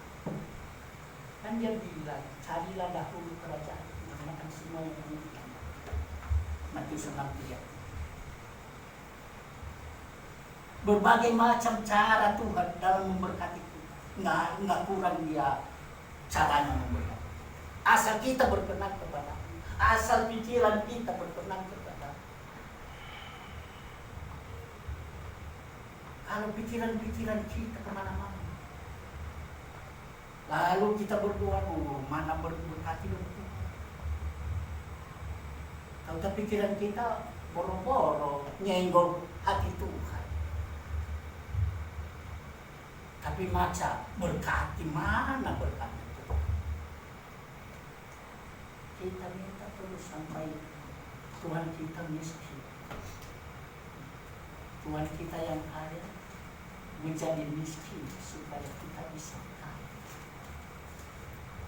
Kan dia bilang, carilah dahulu kerajaan, maka semua yang ini ditambahkan. Matius 6:3. Berbagai macam cara Tuhan dalam memberkati kita. Nggak kurang dia caranya memberkati. Asal kita berkenan kepada, asal pikiran kita berkenan kepada. Kalau pikiran-pikiran kita kemana-mana, lalu kita berdoa, mana berkati Tuhan. Kalau pikiran kita boro-boro nyenggol hati Tuhan. Tapi macam berkati, mana berkati Tuhan? Kita minta terus sampai Tuhan kita miskin, Tuhan kita yang kaya menjadi miskin supaya kita bisa kaya.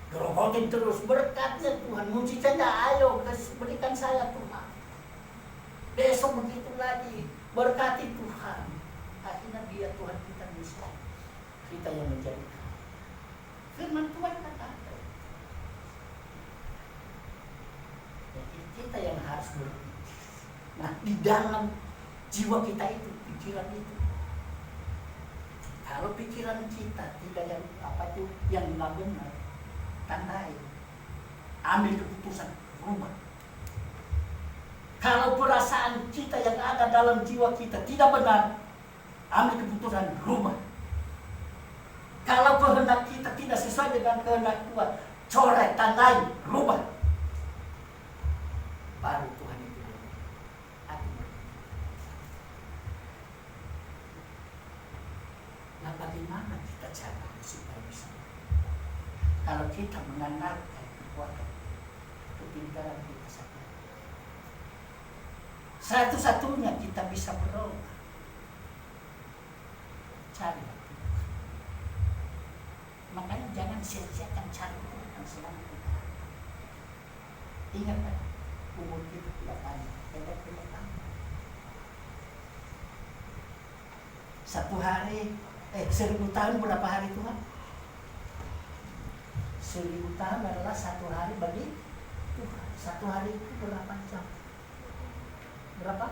Gerogotin terus berkatnya Tuhan, mujizatnya, ayo berikan saya Tuhan. Besok begitu lagi, berkati Tuhan. Akhirnya dia Tuhan kita miskin, kita yang menjadi kaya. Firman Tuhan kata, jadi kita yang harus berpikir. Nah, di dalam jiwa kita itu, pikiran itu, kalau pikiran kita tidak yang nggak benar, tandai, ambil keputusan, rubah. Kalau perasaan kita yang ada dalam jiwa kita tidak benar, ambil keputusan, rubah. Kalau kehendak kita tidak sesuai dengan kehendak Tuhan, coret, tandai, rubah. Baru Tuhan itu hati. Nah, bagaimana kita cara supaya bisa? Kalau kita mengandalkan kekuatan kepintaran kita saja, satu-satunya kita bisa berubah. Cari. Makanya jangan sia-siakan cari Tuhan selama kita. Ingat kan, umur kita tidak panjang, pendek-pendek panjang. 1000 tahun berapa hari Tuhan? 1000 tahun adalah 1 hari bagi Tuhan. 1 hari itu berapa jam? Berapa?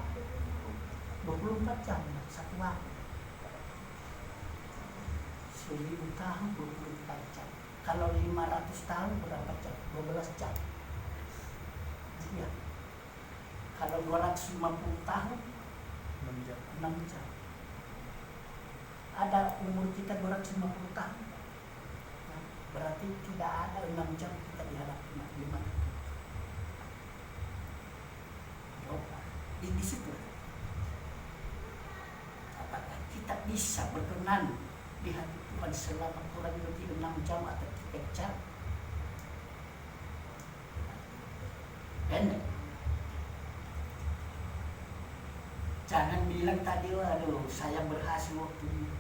24 jam, 1 hari. 1000 tahun 24 jam. Kalau 500 tahun berapa jam? 12 jam. Ya. Kalau 250 tahun 6 jam. Ada umur kita 250 tahun. Berarti tidak ada 6 jam kita dihadapi 5. Di situ. Apakah kita bisa berkenan di hati Tuhan selama kurang lebih 6 jam atau 3 jam? Pendek. Jangan bilang tadi, waduh, saya berhasil waktu ini.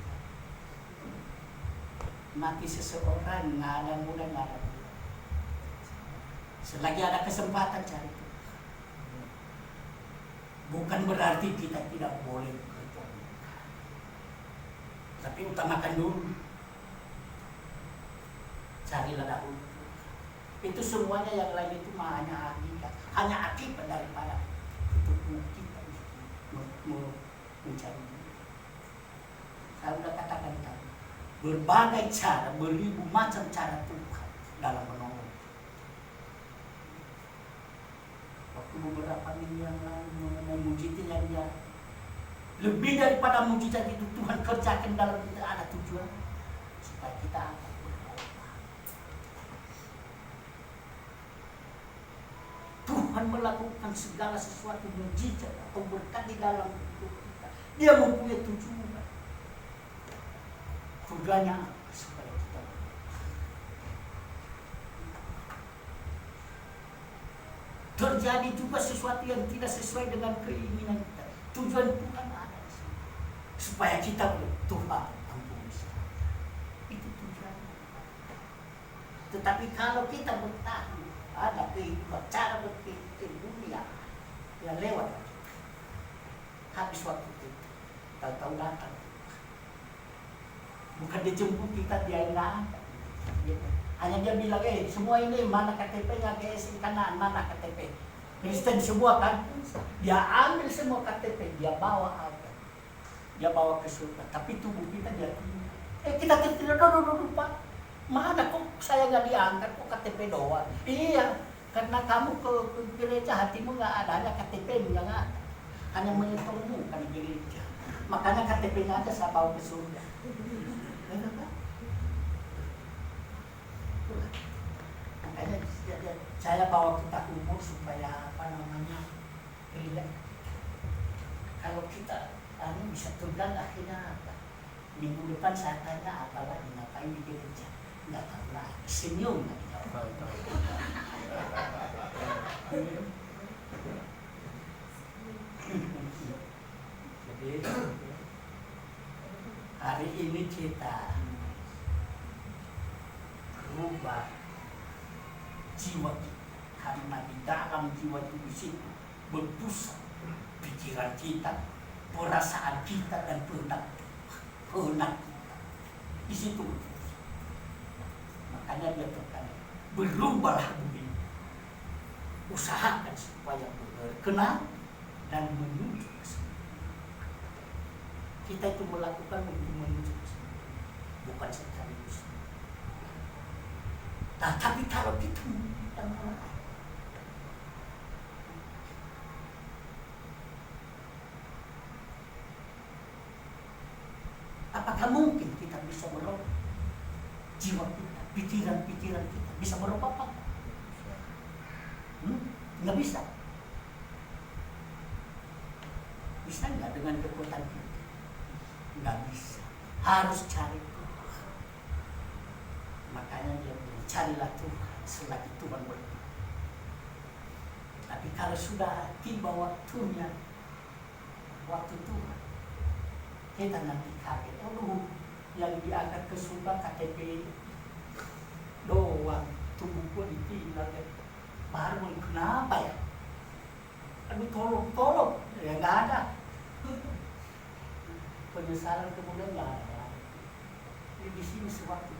Mati seseorang, nggak ada mudah, nggak ada mudah. Selagi ada kesempatan cari Tuhan. Bukan berarti kita tidak boleh bekerja, tapi utamakan dulu. Carilah dahulu. Itu semuanya yang lain itu hanya hakikat, hanya akibat daripada itu kita mencari. Saya sudah katakan tadi, berbagai cara, beribu macam cara Tuhan dalam menolong. Waktu beberapa minggu yang lalu memuji yang dia lebih daripada mujizat itu Tuhan kerjakan dalam kita ada tujuan supaya kita berdoa. Tuhan melakukan segala sesuatu mujizat atau berkat di dalam hidup kita. Dia mempunyai tujuan. Tujuannya apa? Supaya kita terjadi juga sesuatu yang tidak sesuai dengan keinginan kita. Tujuan Tuhan ada di sini. Supaya kita Tuhan ampuni saya. Itu tujuannya. Tetapi kalau kita bertahan ada kehidupan cara berpikir dunia yang lewat, habis waktu itu tahu-tahu datang. Bukan dia jemput kita, dia nggak ada. Hanya dia bilang, semua ini mana KTP-nya, GSI kanan, mana KTP. Kristen semua kan, dia ambil semua KTP, dia bawa apa? Dia bawa ke surga, tapi tubuh kita dia tinggal. Kita tidak duduk Pak. Mana kok saya nggak diangkat, kok KTP doang? Iya, karena kamu ke gereja hatimu nggak ada, hanya KTP yang ada. Hanya menyetelmu kan di gereja. Makanya KTP-nya aja saya bawa ke surga. Makanya saya bawa kita umur supaya relate. Kalau kita bisa tegang akhirnya apa? Minggu depan saya tanya apa lagi, ngapain di gereja? Nggak tahu lah, senyum lagi. Jadi hari ini kita rubah jiwa kita, karena di dalam jiwa itu di situ berpusat pikiran kita, perasaan kita dan kehendak kita di situ. Makanya dia berkata, berubahlah bumi, usahakan supaya berkenan dan menuju ke sana. Kita itu melakukan untuk menuju ke sana, bukan sekaligus. Nah, tapi kalau kita apakah mungkin kita bisa merubah jiwa kita, pikiran-pikiran kita bisa merubah apa? Nggak bisa. Bisa nggak dengan kekuatan kita? Nggak bisa. Harus cari Tuhan. Makanya dia bilang, carilah Tuhan selagi Tuhan berdiri. Tapi kalau sudah tiba waktunya, waktu Tuhan, kita nanti kaget. Yang diangkat ke surga KTP doang, tubuhku ditinggal. Baru kenapa ya? Aduh tolong, ya nggak ada. Penyesalan kemudian nggak ada. Di sini sewaktu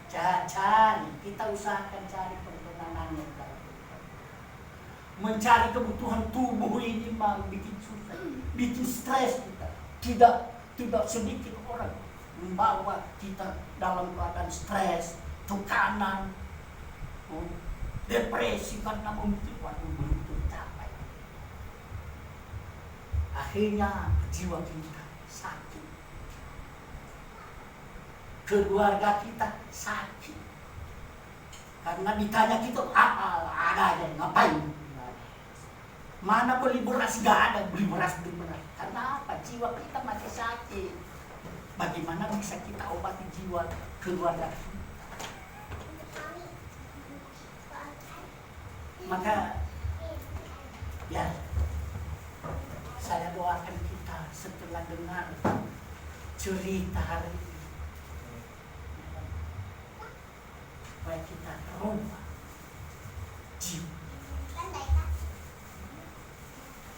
kita cari, kita usahakan cari perkenanannya kepada Tuhan. Mencari kebutuhan tubuh ini mah bikin susah, bikin stres kita. Tidak sedikit orang membawa kita dalam keadaan stres, tekanan, depresi karena mungkin waktu belum tercapai. Akhirnya jiwa kita sakit, keluarga kita sakit, karena ditanya kita ada aja ngapain? Mana beli beras? Gak ada, beli beras. Karena apa? Jiwa kita masih sakit. Bagaimana bisa kita obati jiwa keluarga kita? Maka ya, saya doakan kita setelah dengar cerita hari ini, supaya kita rubah jiwa,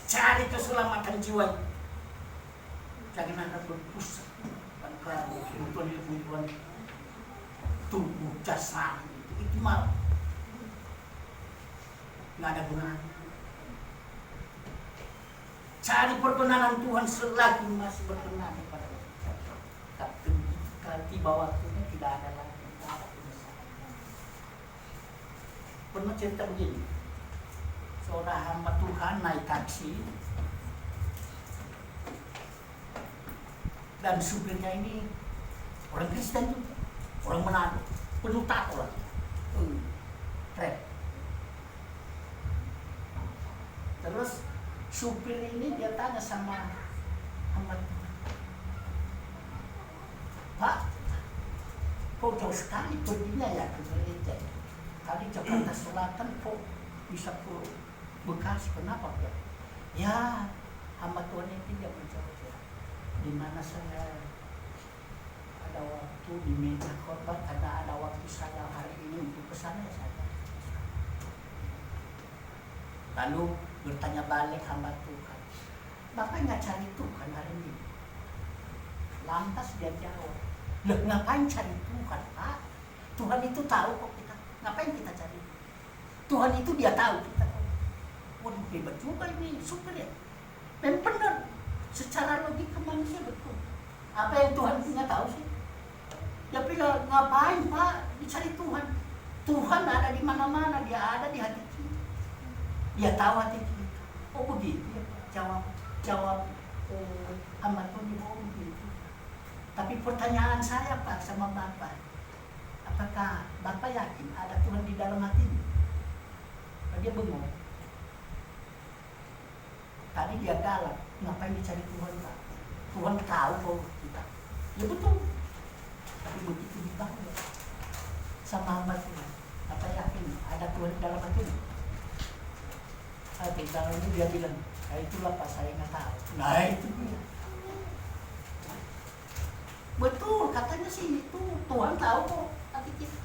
cari keselamatan jiwa. Jangan ada berpusat pada kebutuhan tubuh jasmani itu mah nggak ada gunanya. Cari perkenanan Tuhan selagi masih berkenan kepada kita. Tapi tiba waktunya tidak ada lagi, tidak ada penyesalan. Pernah cerita begini, seorang hamba Tuhan naik taksi dan supirnya ini orang Kristen juga, orang Manado, penuh tato lah, keren. Terus supir ini dia tanya sama hamba Tuhan, Pak, kok jauh sekali perginya ya ke gereja? Tadi Jakarta Selatan kok bisa ke Bekasi, kenapa ya? Ya, hamba Tuhan ini tidak menjawab. Di mana saya ada waktu di meja khotbah, karena ada waktu saya hari ini untuk kesana ya saya. Lalu bertanya balik hamba Tuhan, Bapak nggak cari Tuhan hari ini? Lantas dia jawab, loh ngapain cari Tuhan Pak? Tuhan itu tahu kok kita, ngapain kita cari? Tuhan itu dia tahu kita. Waduh hebat juga ini super ya. Memang benar, secara logika manusia betul. Apa yang Tuhan punya tahu sih? Ya bilang ngapain Pak dicari Tuhan? Tuhan ada di mana-mana, dia ada di hati kita. Dia tahu hati kita. Oh begitu ya, jawab hamba Tuhan di bawah begitu. Tapi pertanyaan saya Pak sama Bapak, apakah Bapak yakin ada Tuhan di dalam hatinya? Dia bengong. Tadi dia galak, ngapain dicari Tuhan Pak? Tuhan tahu kok kita. Ya betul. Tapi begitu dibangun sama hamba Tuhan, apa yakin ada Tuhan di dalam hatinya? Di dalam itu dia bilang, nah itulah Pak saya nggak tahu. Nah itu dia. Betul, katanya sih itu Tuhan tahu kok hati kita.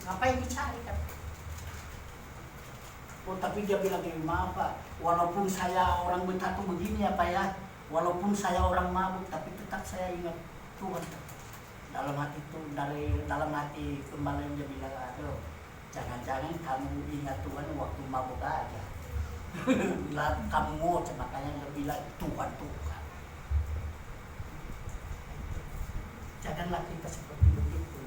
Ngapain dicari kan? Oh tapi dia bilang gini, maaf Pak, walaupun saya orang bertato begini ya Pak ya, walaupun saya orang mabuk, tapi tetap saya ingat Tuhan. Dalam hati itu, dari dalam hati kembali dia bilang, aduh, jangan-jangan kamu ingat Tuhan waktu mabuk aja. Kamu ngoceh, makanya dia bilang Tuhan. Janganlah kita seperti begitu.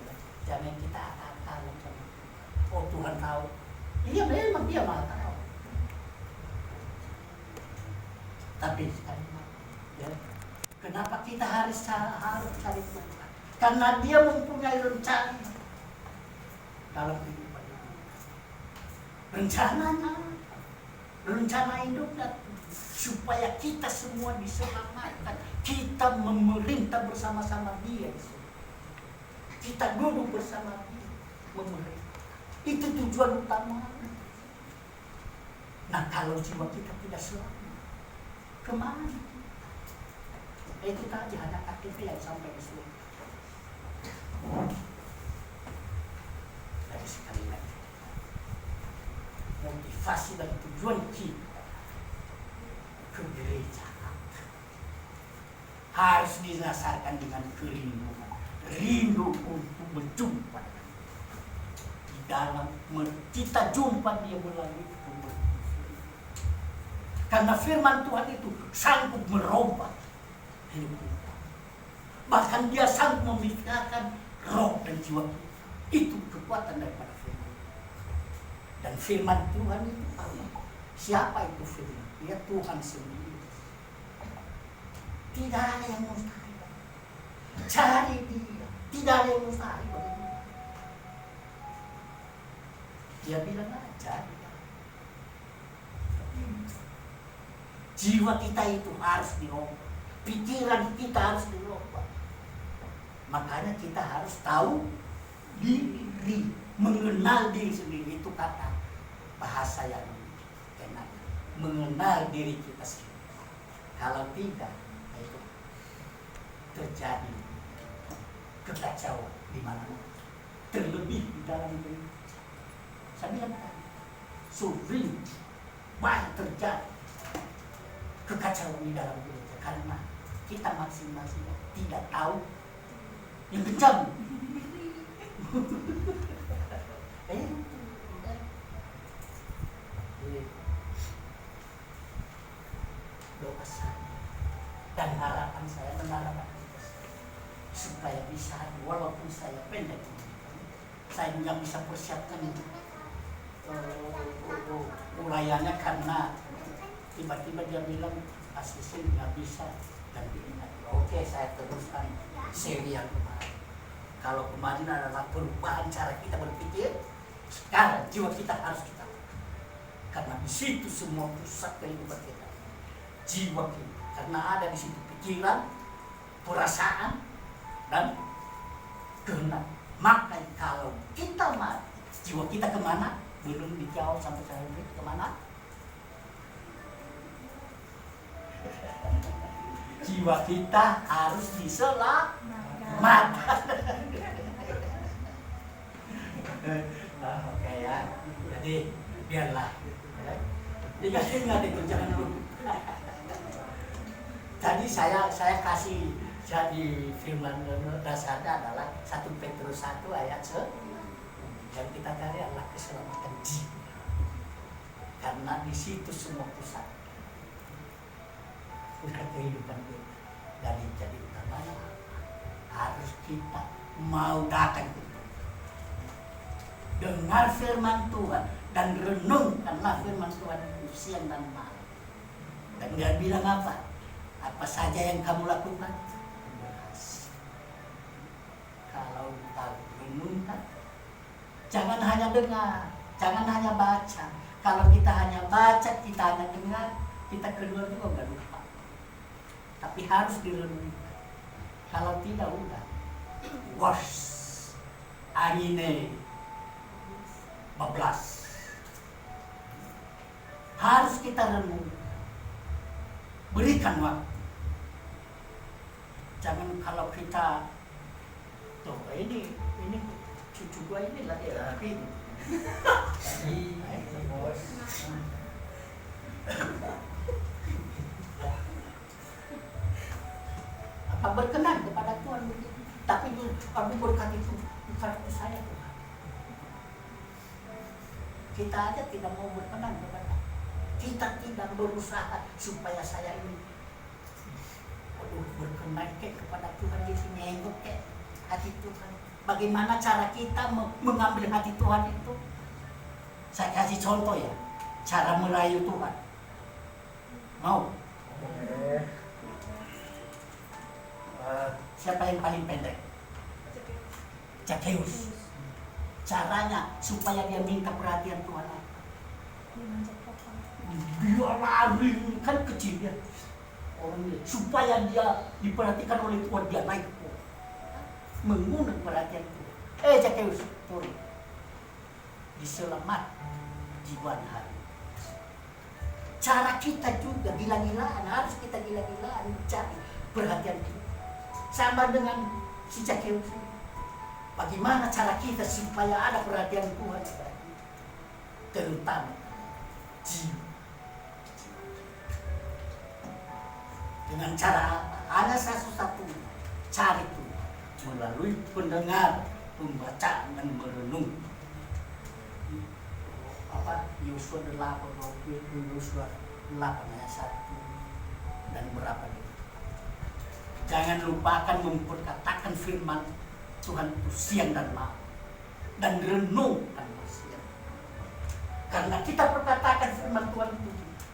Jangan kita akal-akalan sama Tuhan. Oh Tuhan tahu. Iya memang dia maha tahu. Tapi sekali ya, kenapa kita harus cari Tuhan? Karena dia mempunyai rencana dalam kehidupan ini. Rencana hidupnya supaya kita semua diselamatkan. Kita memerintah bersama-sama dia. Kita duduk bersama dia memerintah. Itu tujuan utama. Nah kalau jiwa kita tidak selamat, kemana? Itu tadi ada KTP yang sampai di surga. Jadi sekali lagi, motivasi dan tujuan kita ke gereja harus didasarkan dengan kerinduan, rindu untuk berjumpa. Di dalam kita jumpa dia melalui firman. Karena firman Tuhan itu sanggup merubah hidup kita. Bahkan dia sanggup memisahkan roh dan jiwa kita. Itu kekuatan daripada firman. Dan firman Tuhan itu apa? Siapa itu firman? Dia Tuhan sendiri. Tidak ada yang mustahil. Cari dia. Tidak ada yang mustahil. Dia bilang aja. Jiwa kita itu harus dirubah. Pikiran kita harus dirubah. Makanya kita harus tahu diri, mengenal diri sendiri. Itu kata bahasa yang enak. Mengenal diri kita sendiri. Kalau tidak, itu terjadi kekacauan di mana-mana. Terlebih di dalam diri. Saya bilang tadi, sering banyak terjadi kekacauan di dalam gereja karena kita masing-masing tidak tahu yang kencang. Doa saya dan harapan saya mengharapkan supaya bisa, walaupun saya pendek, saya nggak bisa persiapkan ulayannya karena tiba-tiba dia bilang asisten nggak bisa dan diingat. Oke, saya teruskan seri yang kemarin. Kalau kemarin adalah perubahan cara kita berpikir, sekarang jiwa kita harus kita, karena di situ semua pusat kehidupan kita, jiwa kita, karena ada di situ pikiran, perasaan, dan kehendak. Maka kalau kita mati, jiwa kita kemana? Belum dijawab sampai sekarang ini kemana? Jiwa kita harus diselamatkan. Oke ya, jadi biarlah. Ingat itu, jangan lupa. Tadi saya kasih jadi firman dasarnya adalah 1 Petrus 1 ayat 1 yang kita cari adalah keselamatan jiwa, karena di situ semua pusat kehidupan kita. Jadi utamanya harus kita mau datang dengar firman Tuhan dan renungkanlah firman Tuhan itu siang dan malam. Dan dia bilang apa? Apa saja yang kamu lakukan, kalau tahu renungkan, jangan hanya dengar, jangan hanya baca. Kalau kita hanya baca, kita hanya dengar, kita keluar juga nggak lupa. Tapi harus direnungkan. Kalau tidak udah, Aine bablas. Harus kita renung. Berikan waktu. Jangan kalau kita tuh ini cucu gua ini lagi rapi. Bos. Apa berkenan kepada Tuhan begitu? Tapi kamu berkat itu bukan ke saya Tuhan. Kita aja tidak mau berkenan kepada. Kita tidak berusaha supaya saya ini berkenan kepada Tuhan, itu nyenggok hati Tuhan. Bagaimana cara kita mengambil hati Tuhan itu? Saya kasih contoh ya, cara merayu Tuhan. Mau? Siapa yang paling pendek? Zakheus. Caranya supaya dia minta perhatian Tuhan. Dia lari, kan kecil ya orangnya, supaya dia diperhatikan oleh Tuhan. Dia naik mengundang perhatian Tuhan. Zakheus turun, diselamat jiwaan hari. Cara kita juga gila-gilaan, harus kita gila-gilaan cari perhatian Tuhan. Sama dengan si Zakheus. Bagaimana cara kita supaya ada perhatian Tuhan, terutama jiwa. Dengan cara apa? Ada satu cara itu melalui pendengar, pembacaan dan merenung. Yosua 8 ayat 1 dan berapa itu. Jangan lupakan memperkatakan firman Tuhan itu siang dan malam dan renungkan siang. Karena kita perkatakan firman Tuhan itu,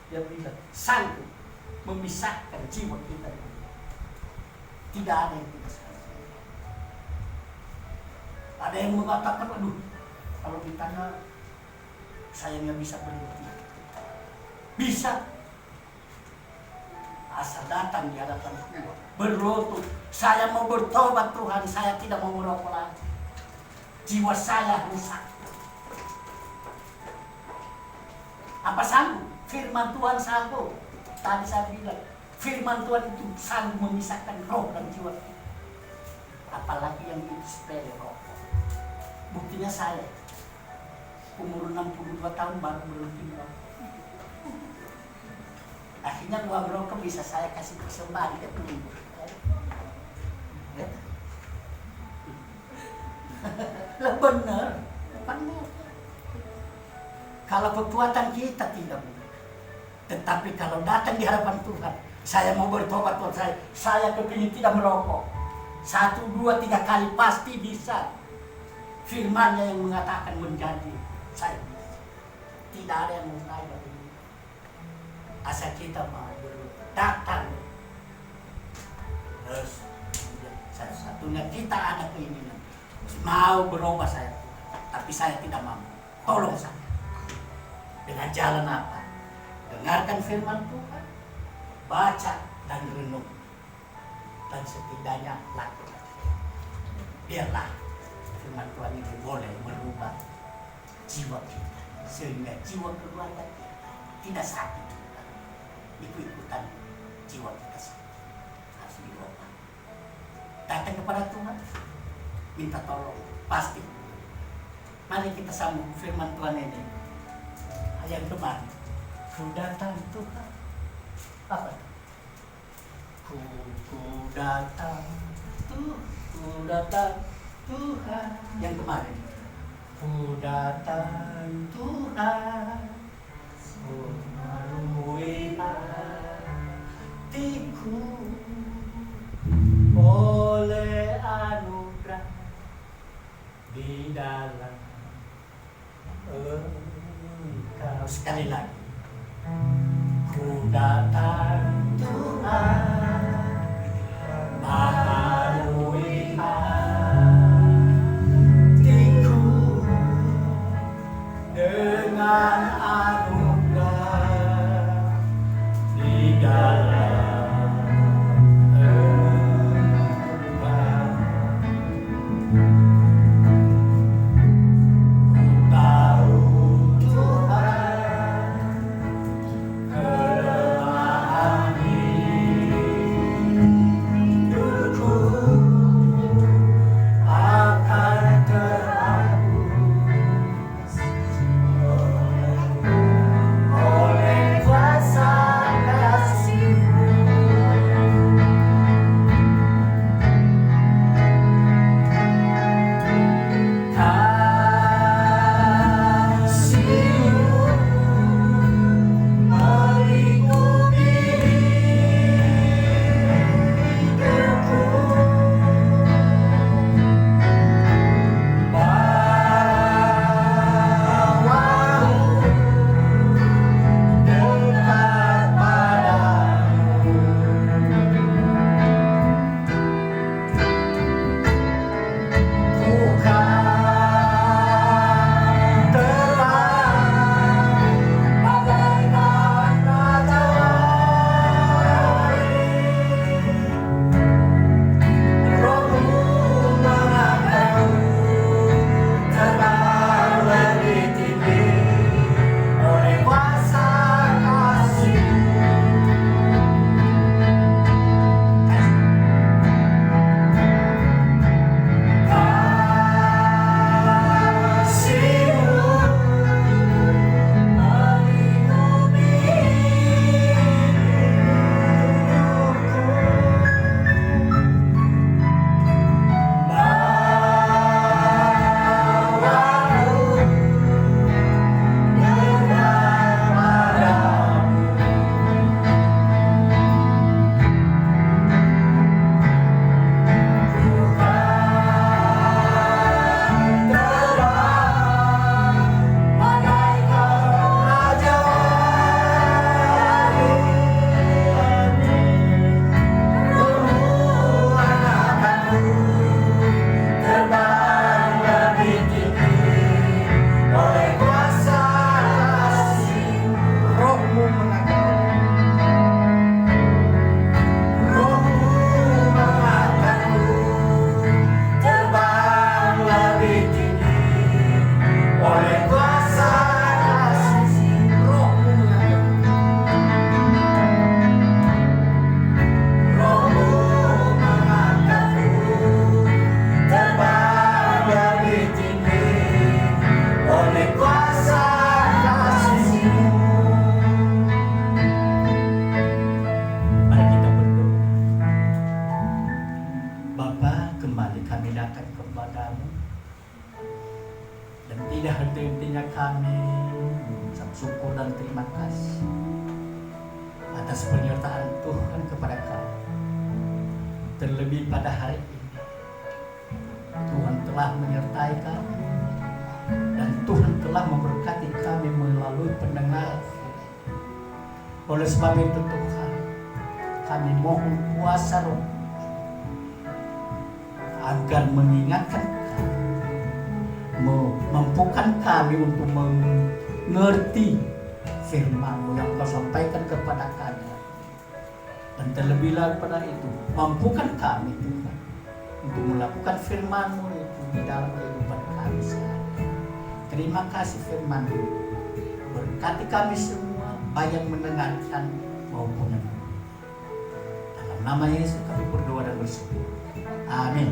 dia bilang sanggup memisahkan jiwa kita. Tidak ada yang tidak sanggup. Ada yang mengatakan, aduh, kalau ditanya saya nggak bisa berhenti. Bisa, asal datang di hadapan Tuhan, berlutut, saya mau bertobat Tuhan, saya tidak mau merokok lagi. Jiwa saya rusak. Apa sanggup? Firman Tuhan sanggup. Tadi saya bilang, firman Tuhan itu sanggup memisahkan roh dan jiwa kita. Apalagi yang itu sepele rokok. Buktinya saya, umur 62 tahun baru berhenti merokok. Akhirnya uang rokok bisa saya kasih persembahan ke penghibur. Loh, benar. Kalau kekuatan kita tidak boleh. Tetapi kalau datang di hadapan Tuhan, saya mau bertobat Tuhan, saya kepingin tidak merokok. 1, 2, 3 kali pasti bisa. Firman-Nya yang mengatakan menjadi, saya bisa. Tidak ada yang mustahil bagi kita. Asal kita mau datang. Terus satu-satunya kita ada keinginan mau berubah saya Tuhan, tapi saya tidak mampu. Tolong saya. Dengan jalan apa? Dengarkan firman Tuhan, baca dan renung, dan setidaknya lakukan. Biarlah firman Tuhan itu boleh merubah jiwa kita, sehingga jiwa keluarga kita tidak sakit. Ikut-ikutan jiwa kita sakit, harus dirubah. Datang kepada Tuhan, minta tolong, pasti. Mari kita sambung firman Tuhan ini. Yang kemarin, ku datang Tuhan. Apa? Ku datang Tuhan, ku datang Tuhan. Yang kemarin, ku datang Tuhan, ku melalui hatiku oleh anugerah di dalam Engkau. Sekali lagi, ku datang Tuhan, melalui hatiku dengan anugerah di dalam Engkau. Ku tahu Tuhan kelemahan Tidak henti-hentinya kami mengucap syukur dan terima kasih atas penyertaan Tuhan kepada kami. Terlebih pada hari ini Tuhan telah menyertai kami dan Tuhan telah memberkati kami melalui pendengaran. Oleh sebab itu Tuhan, kami mohon kuasa Roh agar mengingatkan kami, memampukan kami untuk mengerti firman-Mu yang Kau sampaikan kepada kami. Dan terlebih daripada itu, mampukan kami Tuhan untuk melakukan firman-Mu itu di dalam kehidupan kami sehari-hari. Terima kasih firman-Mu. Berkati kami semua, baik yang mendengarkan maupun yang mendengar. Dalam nama Yesus kami berdoa dan bersyukur. Amin.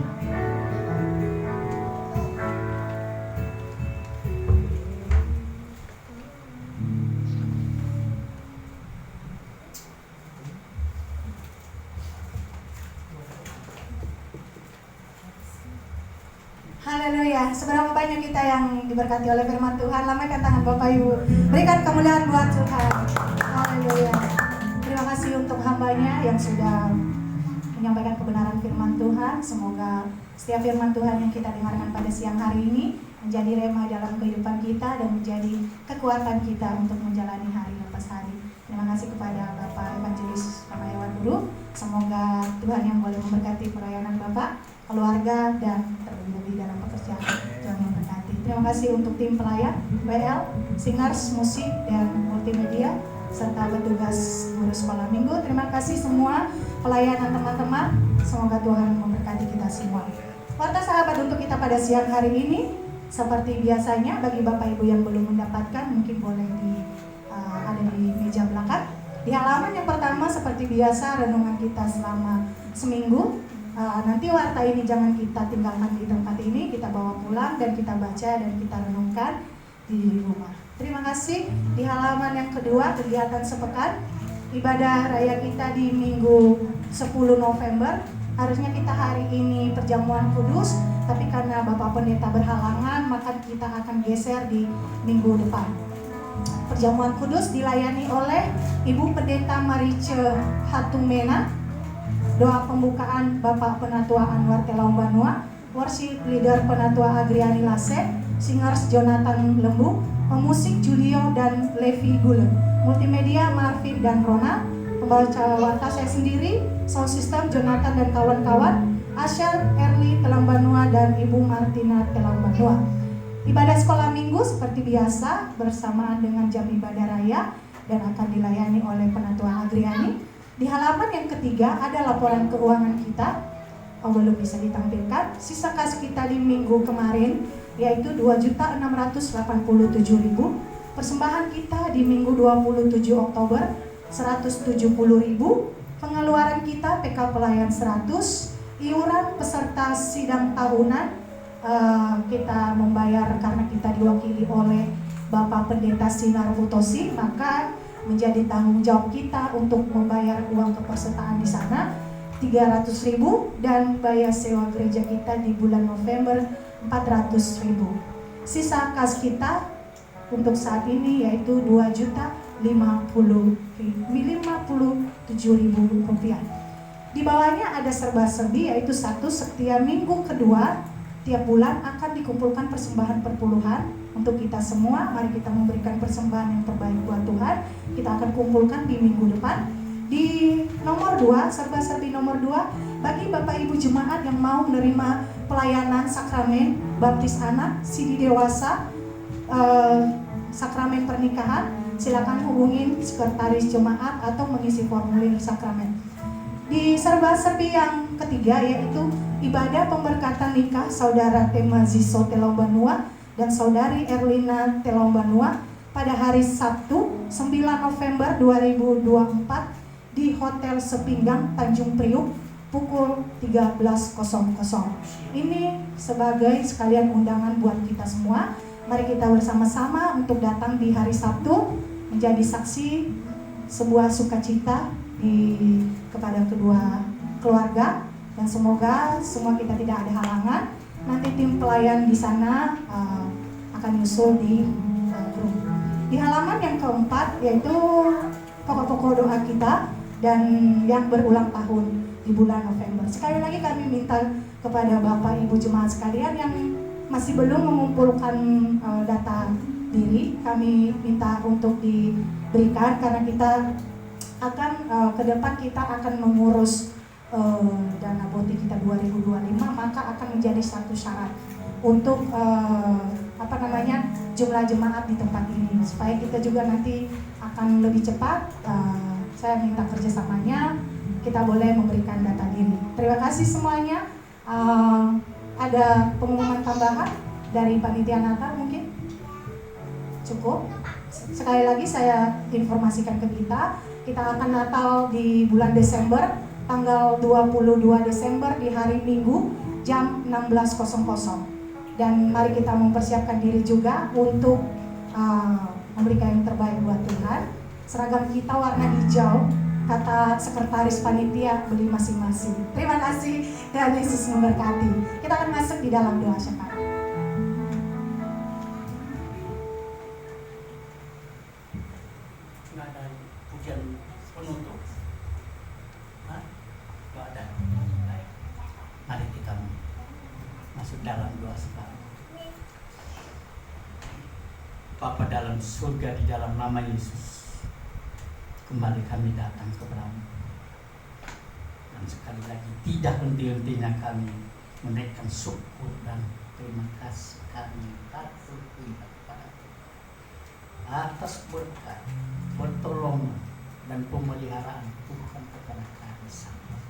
Haleluya. Seberapa banyak kita yang diberkati oleh firman Tuhan. Lambaikan tangan Bapak Ibu. Berikan kemuliaan buat Tuhan. Haleluya. Terima kasih untuk hambanya yang sudah menyampaikan kebenaran firman Tuhan. Semoga setiap firman Tuhan yang kita dengarkan pada siang hari ini menjadi rema dalam kehidupan kita dan menjadi kekuatan kita untuk menjalani hari lepas hari. Terima kasih kepada Bapak Evangelis Ramayawan Guru. Semoga Tuhan yang boleh memberkati pelayanan Bapak, keluarga, dan terlebih dalam pekerjaan. Tuhan memberkati. Terima kasih untuk tim pelayan, WL, singers, musik, dan multimedia, serta petugas guru sekolah minggu. Terima kasih semua pelayanan teman-teman. Semoga Tuhan memberkati kita semua. Warta sahabat untuk kita pada siang hari ini, seperti biasanya bagi Bapak Ibu yang belum mendapatkan, mungkin boleh ada di meja belakang. Di halaman yang pertama seperti biasa renungan kita selama seminggu. Nanti warta ini jangan kita tinggalkan di tempat ini, kita bawa pulang dan kita baca dan kita renungkan di rumah. Terima kasih. Di halaman yang kedua, kegiatan sepekan, ibadah raya kita di minggu 10 November. Harusnya kita hari ini perjamuan kudus, tapi karena Bapak Pendeta berhalangan, maka kita akan geser di minggu depan. Perjamuan kudus dilayani oleh Ibu Pendeta Marice Hatumena. Doa pembukaan Bapak Penatua Anwar Telombanua, worship leader Penatua Agriani Lase, singers Jonathan Lembu, pemusik Julio dan Levi Gulen, multimedia Marvin dan Rona, pembaca warta saya sendiri, sound system Jonathan dan kawan-kawan, Asher, Erli Telombanua dan Ibu Martina Telombanua. Ibadah sekolah minggu seperti biasa bersamaan dengan jam ibadah raya dan akan dilayani oleh Penatua Agriani. Di halaman yang ketiga ada laporan keuangan kita. Belum bisa ditampilkan. Sisa kas kita di minggu kemarin yaitu 2.687.000. Persembahan kita di minggu 27 Oktober 170.000. Pengeluaran kita PK pelayan 100. Iuran peserta sidang tahunan kita membayar karena kita diwakili oleh Bapak Pendeta Sinar Utosi, maka menjadi tanggung jawab kita untuk membayar uang kepesertaan di sana 300.000 dan bayar sewa gereja kita di bulan November 400.000. Sisa kas kita untuk saat ini yaitu 2.057.000 rupiah. Di bawahnya ada serba-serbi yaitu satu, setiap minggu kedua tiap bulan akan dikumpulkan persembahan perpuluhan untuk kita semua. Mari kita memberikan persembahan yang terbaik buat Tuhan. Kita akan kumpulkan di minggu depan. Di nomor 2, serba-serbi nomor 2, bagi Bapak Ibu jemaat yang mau menerima pelayanan sakramen baptis anak, sidi dewasa, sakramen pernikahan, silakan hubungin sekretaris jemaat atau mengisi formulir sakramen. Di serba-serbi yang ketiga yaitu ibadah pemberkatan nikah Saudara Temaziso Telombanua dan Saudari Erlina Telombanua pada hari Sabtu 9 November 2024 di Hotel Sepinggang Tanjung Priuk pukul 13.00. Ini sebagai sekalian undangan buat kita semua. Mari kita bersama-sama untuk datang di hari Sabtu menjadi saksi sebuah sukacita kepada kedua keluarga, dan semoga semua kita tidak ada halangan. Nanti tim pelayan di sana akan nyusul di grup. Di halaman yang keempat yaitu pokok-pokok doa kita dan yang berulang tahun di bulan November. Sekali lagi kami minta kepada Bapak Ibu jemaat sekalian yang masih belum mengumpulkan data diri, kami minta untuk diberikan karena kita akan ke depan kita akan mengurus dana BOTI kita 2025, maka akan menjadi satu syarat untuk jumlah jemaat di tempat ini supaya kita juga nanti akan lebih cepat. Saya minta kerjasamanya, kita boleh memberikan data diri. Terima kasih semuanya. Ada pengumuman tambahan dari panitia Natal mungkin? Cukup. Sekali lagi saya informasikan ke kita akan Natal di bulan Desember, tanggal 22 Desember di hari Minggu jam 16.00. Dan mari kita mempersiapkan diri juga untuk memberikan yang terbaik buat Tuhan. Seragam kita warna hijau, kata sekretaris panitia beli masing-masing. Terima kasih, Tuhan Yesus memberkati. Kita akan masuk di dalam doa sekarang. Nggak ada pujian penutup. Nggak ada. Baik. Mari kita masuk dalam doa sekarang. Bapa dalam surga, di dalam nama Yesus, kembali kami datang kepadamu. Dan sekali lagi tidak henti-hentinya kami menaikkan syukur dan terima kasih kami kepada Tuhan atas berkat, pertolongan dan pemeliharaan Tuhan kepada kami semua.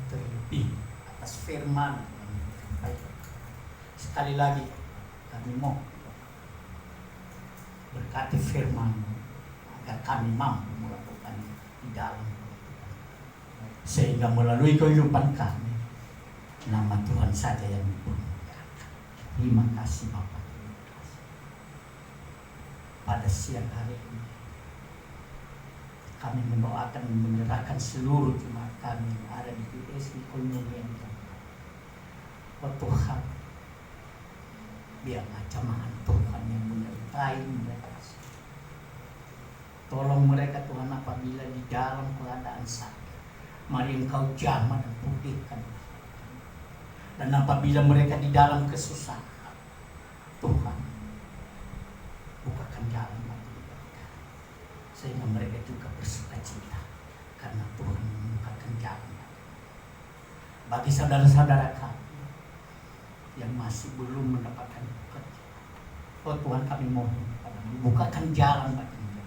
Terlebih atas firman yang disampaikan. Sekali lagi kami mau berkati firman agar kami mampu melakukan di dalam sehingga melalui kehidupan kami nama Tuhan saja yang dimuliakan. Terima kasih Bapak. Pada siang hari ini kami mendoakan dan menyerahkan seluruh jemaat kami yang ada di GSI Komunian. Oh Tuhan, biarlah jemaat Tuhan yang menyertai mereka. Tolong mereka Tuhan apabila di dalam keadaan sakit, mari Engkau jamah dan pulihkan. Dan apabila mereka di dalam kesusahan, Tuhan bukakan jalan bagi mereka, sehingga mereka juga bersukacita karena Tuhan membukakan jalan bagi saudara-saudara kami yang masih belum mendapatkan pekerjaan. Oh Tuhan, kami mohon kepadamu, bukakan jalan bagi mereka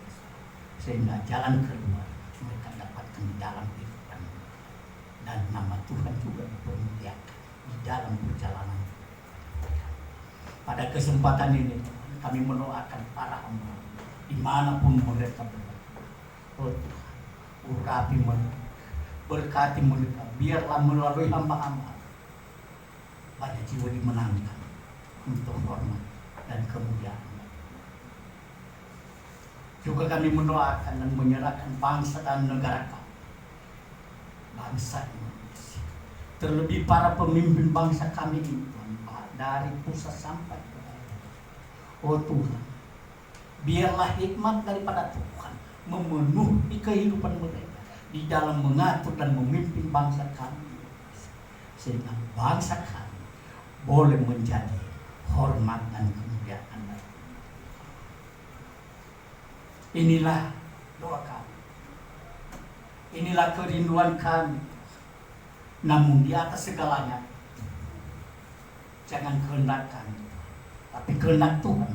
sehingga jalan keluar mereka dapatkan di dalam kehidupan dan nama Tuhan juga dipermuliakan di dalam perjalanan. Pada kesempatan ini kami mendoakan para hamba dimanapun mereka berada. Oh Tuhan, urapi mereka, berkati mereka, biarlah melalui hamba-hamba banyak jiwa dimenangkan untuk hormat dan kemuliaan. Juga kami mendoakan dan menyerahkan bangsa dan negara kami, bangsa Indonesia, terlebih para pemimpin bangsa kami ini, dari pusat sampai ke daerah. Oh Tuhan, biarlah hikmat daripada Tuhan memenuhi kehidupan mereka di dalam mengatur dan memimpin bangsa kami, sehingga bangsa kami boleh menjadi hormat dan kemuliaan. Inilah doa kami, inilah kerinduan kami. Namun di atas segalanya, jangan kehendak kami, tapi kehendak Tuhan.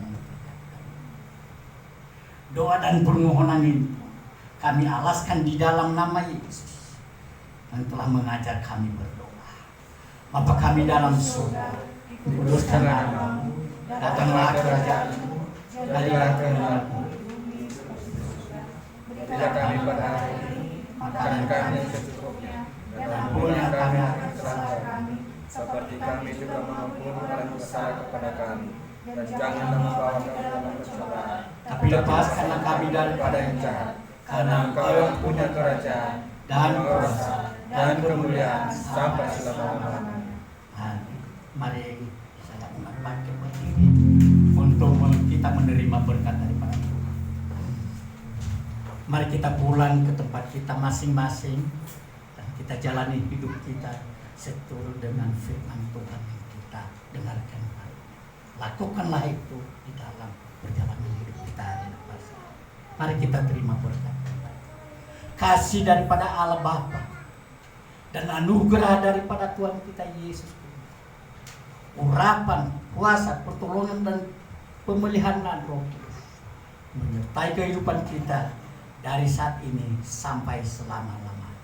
Doa dan permohonan ini kami alaskan di dalam nama Yesus yang telah mengajar kami berdoa. Bapa kami dalam surga, dikuduskan namamu, datanglah kerajaan-Mu, jadilah kehendak-Mu. Berikan kami pada hari ini makanan kami secukupnya, dan ampuni kami akan kesalahan kami, seperti kami juga mengampuni orang bersalah kepada kami. Dan janganlah membawa kami dalam pencobaan, tapi lepaskanlah kami daripada yang jahat, karena Engkau yang punya kerajaan dan kuasa dan kemuliaan sampai selama-lamanya. Mari saya undang bangkit berdiri. kita menerima berkat daripada Tuhan. Mari kita pulang ke tempat kita masing-masing dan kita jalani hidup kita seturut dengan firman Tuhan yang kita dengarkan hari ini. Lakukanlah itu di dalam perjalanan hidup kita hari ini. Mari kita terima berkat kasih daripada Allah Bapa dan anugerah daripada Tuhan kita Yesus Kristus. Urapan, kuasa, pertolongan dan pemeliharaan Roh Kudus menyertai kehidupan kita dari saat ini sampai selama-lamanya.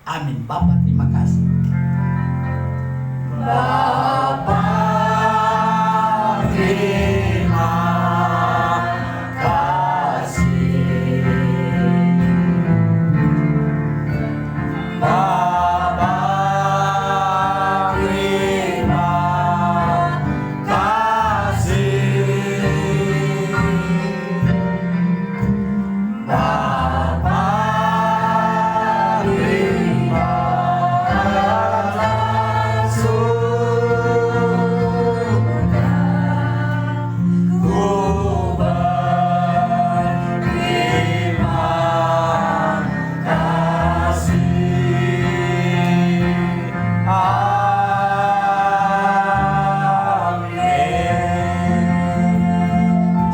Amin. Bapa, terima kasih. Bapa, terima kasih. Bapa, terima kasih. Bapa, terima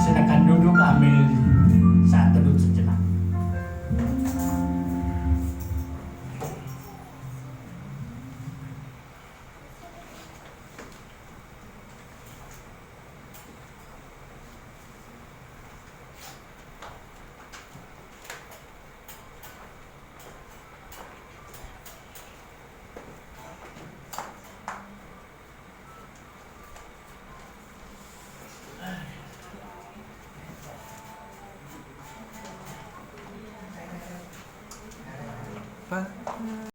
silakan duduk, ambil saat teduh sejenak. Pak.